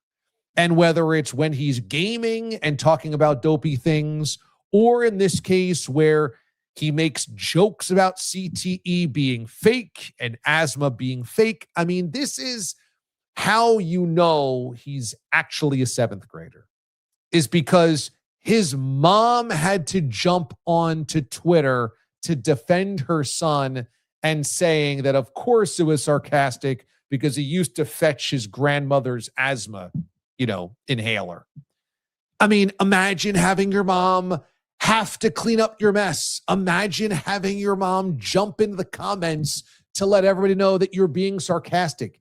And whether it's when he's gaming and talking about dopey things, or in this case where he makes jokes about CTE being fake and asthma being fake. I mean, this is how you know he's actually a 7th grader, is because his mom had to jump on to Twitter to defend her son and saying that, of course, it was sarcastic because he used to fetch his grandmother's asthma, inhaler. I mean, imagine having your mom have to clean up your mess. Imagine having your mom jump into the comments to let everybody know that you're being sarcastic.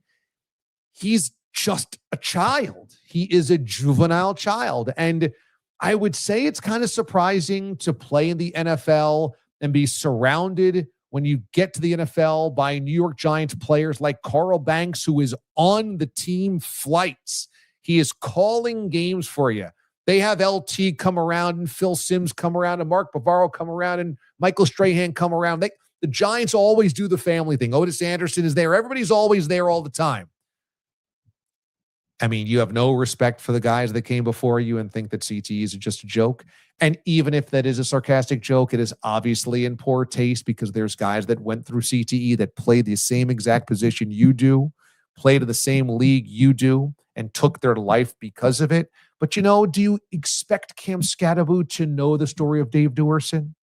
He's just a child. He is a juvenile child. And I would say it's kind of surprising to play in the NFL and be surrounded when you get to the NFL by New York Giants players like Carl Banks, who is on the team flights. He is calling games for you. They have LT come around and Phil Simms come around and Mark Bavaro come around and Michael Strahan come around. The Giants always do the family thing. Otis Anderson is there. Everybody's always there all the time. I mean, you have no respect for the guys that came before you and think that CTE is just a joke. And even if that is a sarcastic joke, it is obviously in poor taste because there's guys that went through CTE that played the same exact position you do, played in the same league you do, and took their life because of it. But, do you expect Cam Scatterbo to know the story of Dave Duerson?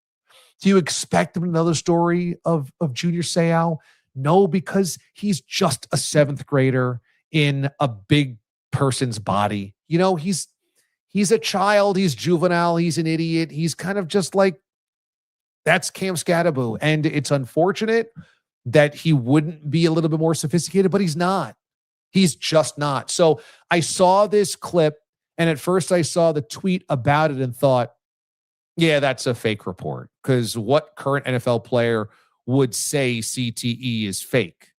Do you expect him to know the story of Junior Seau? No, because he's just a 7th grader in a big person's body. He's a child. He's juvenile. He's an idiot. He's kind of just like, that's Cam Scatterbo. And it's unfortunate that he wouldn't be a little bit more sophisticated, but he's not. He's just not. So I saw this clip, and at first I saw the tweet about it and thought, yeah, that's a fake report. Because what current NFL player would say CTE is fake?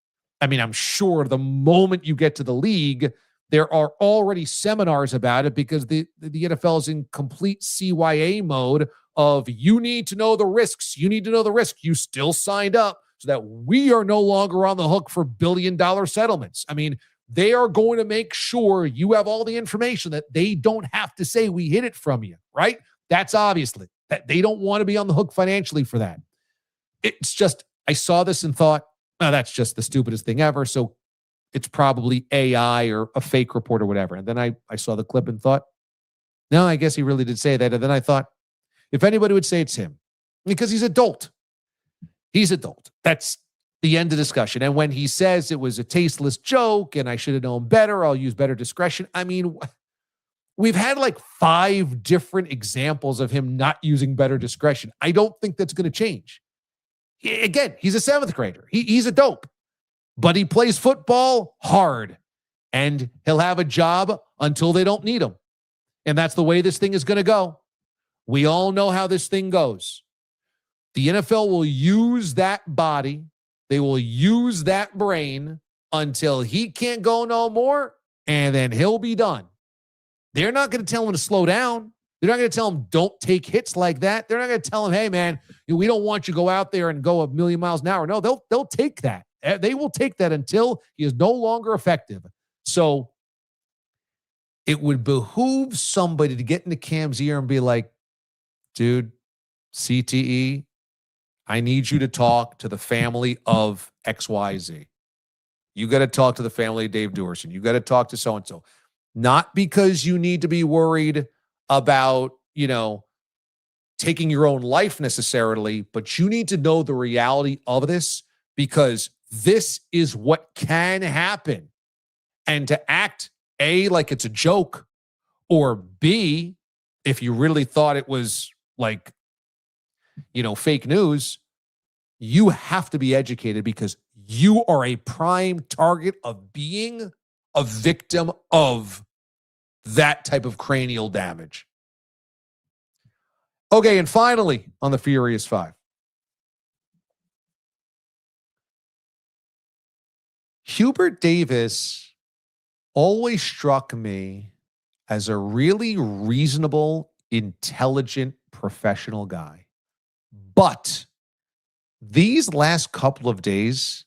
I mean, I'm sure the moment you get to the league, there are already seminars about it because the NFL is in complete CYA mode of you need to know the risks. You need to know the risk. You still signed up so that we are no longer on the hook for billion-dollar settlements. I mean, they are going to make sure you have all the information that they don't have to say we hid it from you, right? That's obviously that they don't want to be on the hook financially for that. It's just, I saw this and thought, oh, that's just the stupidest thing ever. So it's probably AI or a fake report or whatever. And then I saw the clip and thought, no, I guess he really did say that. And then I thought, if anybody would say it's him, because he's adult. He's adult. That's the end of discussion. And when he says it was a tasteless joke and I should have known better, I'll use better discretion. I mean, we've had like 5 different examples of him not using better discretion. I don't think that's going to change. Again, he's a 7th grader. He's a dope, but he plays football hard and he'll have a job until they don't need him. And that's the way this thing is going to go. We all know how this thing goes. The NFL will use that body. They will use that brain until he can't go no more, and then he'll be done. They're not going to tell him to slow down. They're not going to tell him don't take hits like that. They're not going to tell him, hey, man, we don't want you to go out there and go 1,000,000 miles an hour. No, they'll take that. They will take that until he is no longer effective. So it would behoove somebody to get into Cam's ear and be like, dude, CTE, I need you to talk to the family of XYZ. You got to talk to the family of Dave Duerson. You got to talk to so-and-so. Not because you need to be worried about, taking your own life necessarily, but you need to know the reality of this because this is what can happen. And to act, A, like it's a joke, or B, if you really thought it was like, fake news, you have to be educated because you are a prime target of being a victim of that type of cranial damage. Okay, and finally, on the Furious 5. Hubert Davis always struck me as a really reasonable, intelligent, professional guy. But these last couple of days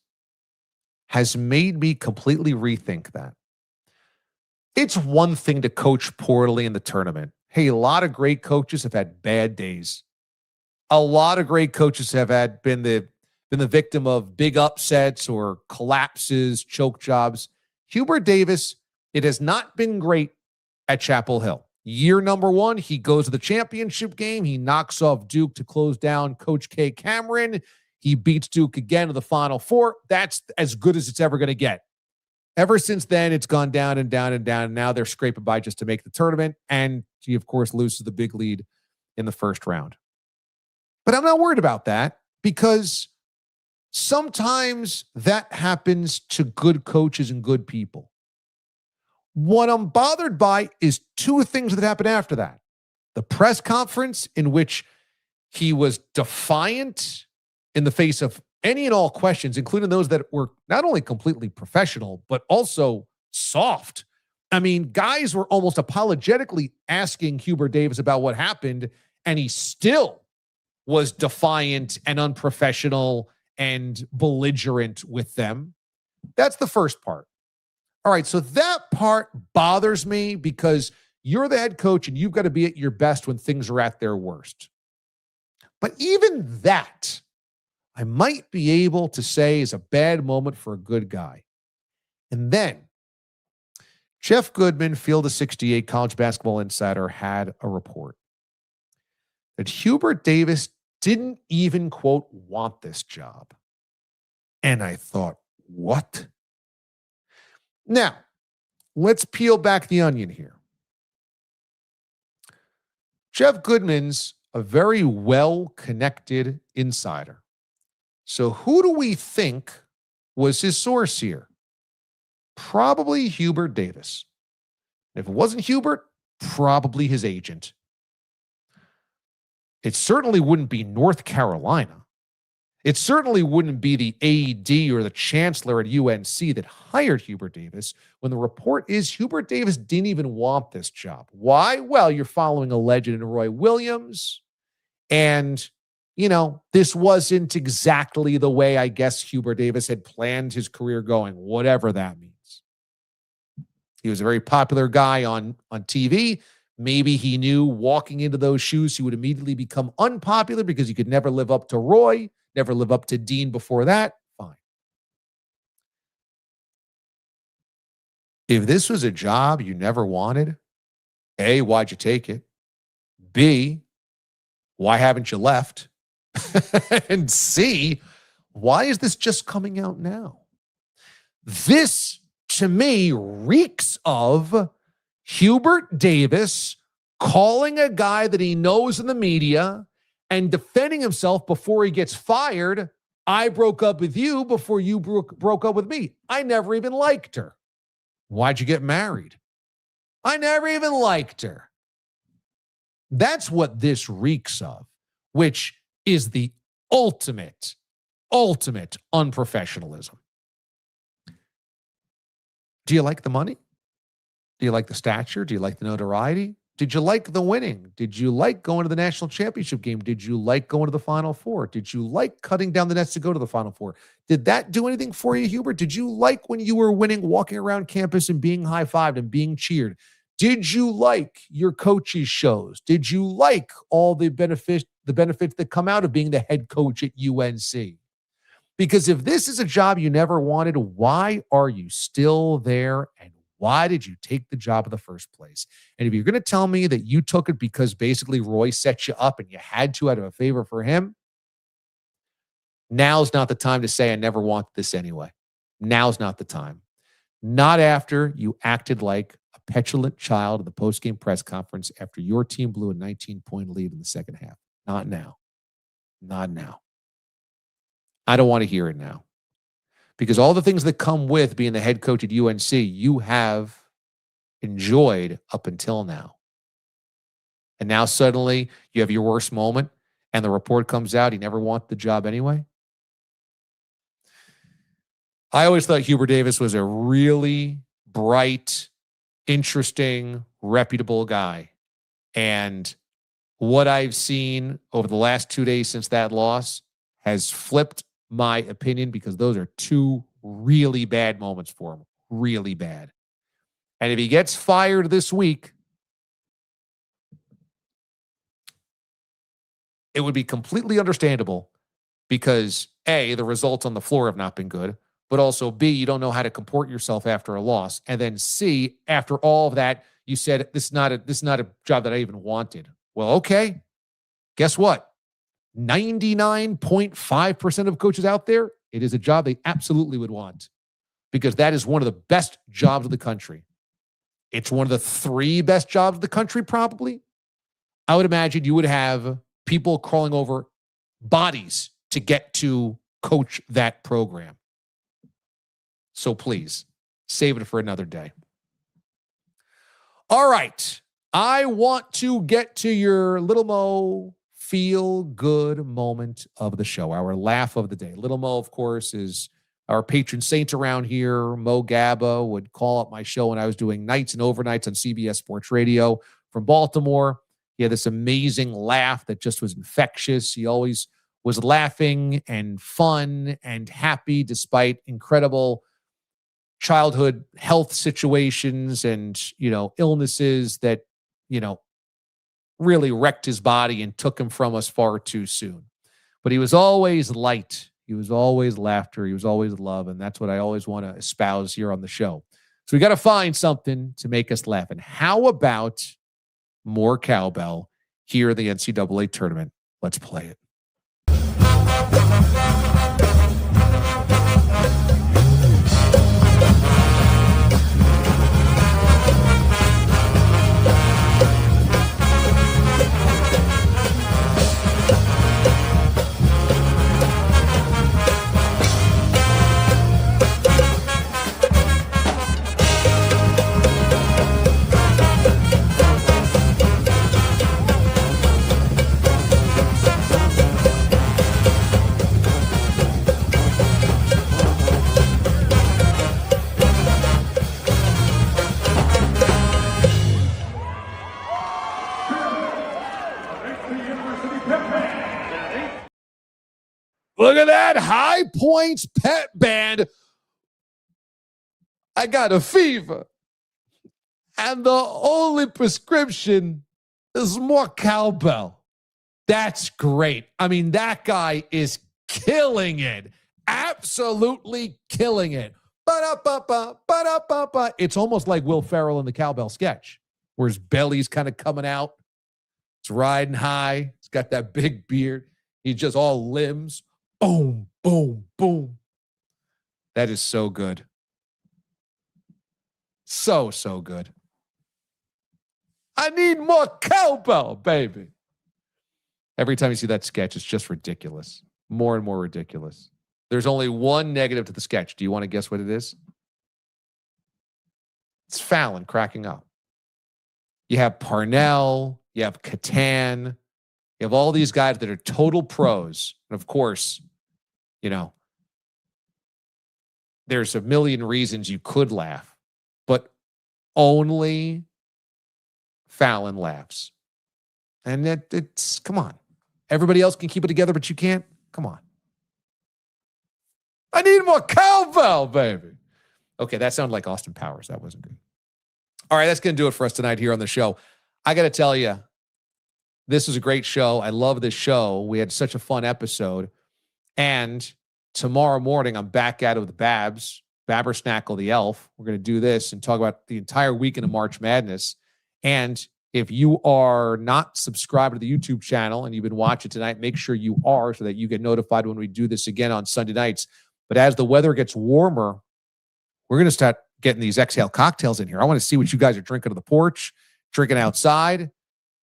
has made me completely rethink that. It's one thing to coach poorly in the tournament. Hey, a lot of great coaches have had bad days. A lot of great coaches have been the victim of big upsets or collapses, choke jobs. Hubert Davis, it has not been great at Chapel Hill. Year number 1, he goes to the championship game. He knocks off Duke to close down Coach K. Cameron. He beats Duke again to the Final Four. That's as good as it's ever going to get. Ever since then, it's gone down and down and down. And now they're scraping by just to make the tournament. And he, of course, loses the big lead in the first round. But I'm not worried about that because sometimes that happens to good coaches and good people. What I'm bothered by is 2 things that happened after that. The press conference in which he was defiant in the face of any and all questions, including those that were not only completely professional, but also soft. I mean, guys were almost apologetically asking Hubert Davis about what happened, and he still was defiant and unprofessional and belligerent with them. That's the first part. All right, so that part bothers me because you're the head coach and you've got to be at your best when things are at their worst. But even that, I might be able to say is a bad moment for a good guy. And then Jeff Goodman, Field of 68, College Basketball Insider, had a report that Hubert Davis didn't even, quote, want this job. And I thought, what? Now, let's peel back the onion here. Jeff Goodman's a very well-connected insider. So who do we think was his source here? Probably Hubert Davis. If it wasn't Hubert, probably his agent. It certainly wouldn't be North Carolina. It certainly wouldn't be the AD or the chancellor at UNC that hired Hubert Davis, when the report is Hubert Davis didn't even want this job. Why? Well, you're following a legend in Roy Williams. And, this wasn't exactly the way I guess Hubert Davis had planned his career going, whatever that means. He was a very popular guy on TV. Maybe he knew walking into those shoes, he would immediately become unpopular because he could never live up to Roy, never live up to Dean before that. Fine. If this was a job you never wanted, A, why'd you take it? B, why haven't you left? And C, why is this just coming out now? This, to me, reeks of Hubert Davis calling a guy that he knows in the media and defending himself before he gets fired. I broke up with you before you broke up with me. I never even liked her. Why'd you get married? I never even liked her. That's what this reeks of, which is the ultimate unprofessionalism. Do you like the money? Do you like the stature? Do you like the notoriety? Did you like the winning? Did you like going to the national championship game? Did you like going to the Final Four? Did you like cutting down the nets to go to the Final Four? Did that do anything for you, Hubert? Did you like when you were winning, walking around campus and being high-fived and being cheered? Did you like your coaches' shows? Did you like all the benefits that come out of being the head coach at UNC? Because if this is a job you never wanted, why are you still there? And why did you take the job in the first place? And if you're going to tell me that you took it because basically Roy set you up and you had to out of a favor for him, now's not the time to say I never wanted this anyway. Now's not the time. Not after you acted like a petulant child at the postgame press conference after your team blew a 19-point lead in the second half. Not now. Not now. I don't want to hear it now. Because all the things that come with being the head coach at UNC, you have enjoyed up until now. And now suddenly you have your worst moment and the report comes out, he never wanted the job anyway. I always thought Hubert Davis was a really bright, interesting, reputable guy. And what I've seen over the last 2 days since that loss has flipped my opinion, because those are two really bad moments for him. Really bad. And if he gets fired this week, it would be completely understandable because A, the results on the floor have not been good, but also B, you don't know how to comport yourself after a loss. And then C, after all of that, you said, this is not a job that I even wanted. Well, okay. Guess what? 99.5% of coaches out there, it is a job they absolutely would want, because that is one of the best jobs of the country. It's one of the 3 best jobs of the country, probably. I would imagine you would have people crawling over bodies to get to coach that program. So please, save it for another day. All right. I want to get to your Little Mo feel-good moment of the show, our laugh of the day. Little Mo, of course, is our patron saint around here. Mo Gabba would call up my show when I was doing nights and overnights on CBS Sports Radio from Baltimore. He had this amazing laugh that just was infectious. He always was laughing and fun and happy despite incredible childhood health situations and, illnesses that, really wrecked his body and took him from us far too soon. But he was always light. He was always laughter. He was always love. And that's what I always want to espouse here on the show. So we got to find something to make us laugh. And how about more cowbell here in the NCAA tournament? Let's play it. Look at that. High Points Pet Band. I got a fever. And the only prescription is more cowbell. That's great. I mean, that guy is killing it. Absolutely killing it. Ba-da-ba-ba, ba-da-ba-ba. It's almost like Will Ferrell in the cowbell sketch, where his belly's kind of coming out. It's riding high. He's got that big beard. He's just all limbs. Boom, boom, boom. That is so good. So good. I need more cowbell, baby. Every time you see that sketch, it's just ridiculous. More and more ridiculous. There's only one negative to the sketch. Do you want to guess what it is? It's Fallon cracking up. You have Parnell. You have Catan. You have all these guys that are total pros. And of course, you know, there's a million reasons you could laugh, but only Fallon laughs. And it's, come on. Everybody else can keep it together, but you can't? Come on. I need more cowbell, baby. Okay, that sounded like Austin Powers. That wasn't good. All right, that's going to do it for us tonight here on the show. I got to tell you, this was a great show. I love this show. We had such a fun episode. And tomorrow morning, I'm back at it with Babs, Babbersnackle the Elf. We're going to do this and talk about the entire weekend of March Madness. And if you are not subscribed to the YouTube channel and you've been watching tonight, make sure you are so that you get notified when we do this again on Sunday nights. But as the weather gets warmer, we're going to start getting these exhale cocktails in here. I want to see what you guys are drinking on the porch, drinking outside,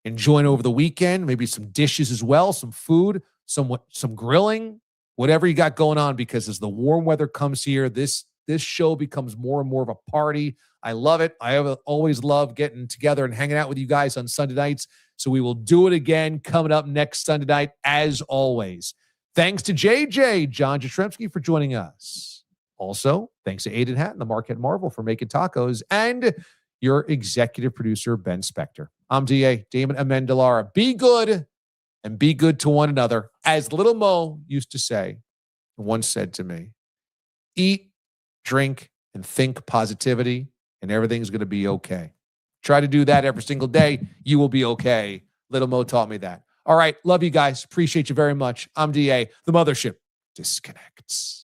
enjoying over the weekend, maybe some dishes as well, some food, some grilling, whatever you got going on, because as the warm weather comes here, this show becomes more and more of a party. I love it. I always love getting together and hanging out with you guys on Sunday nights. So we will do it again coming up next Sunday night, as always. Thanks to JJ, John Jastremski, for joining us. Also, thanks to Aiden Hatton, the Marquette Marvel, for making tacos, and your executive producer, Ben Spector. I'm DA, Damon Amendolara. Be good and be good to one another. As Little Mo used to say, once said to me, eat, drink, and think positivity, and everything's going to be okay. Try to do that every single day. You will be okay. Little Mo taught me that. All right. Love you guys. Appreciate you very much. I'm DA. The mothership disconnects.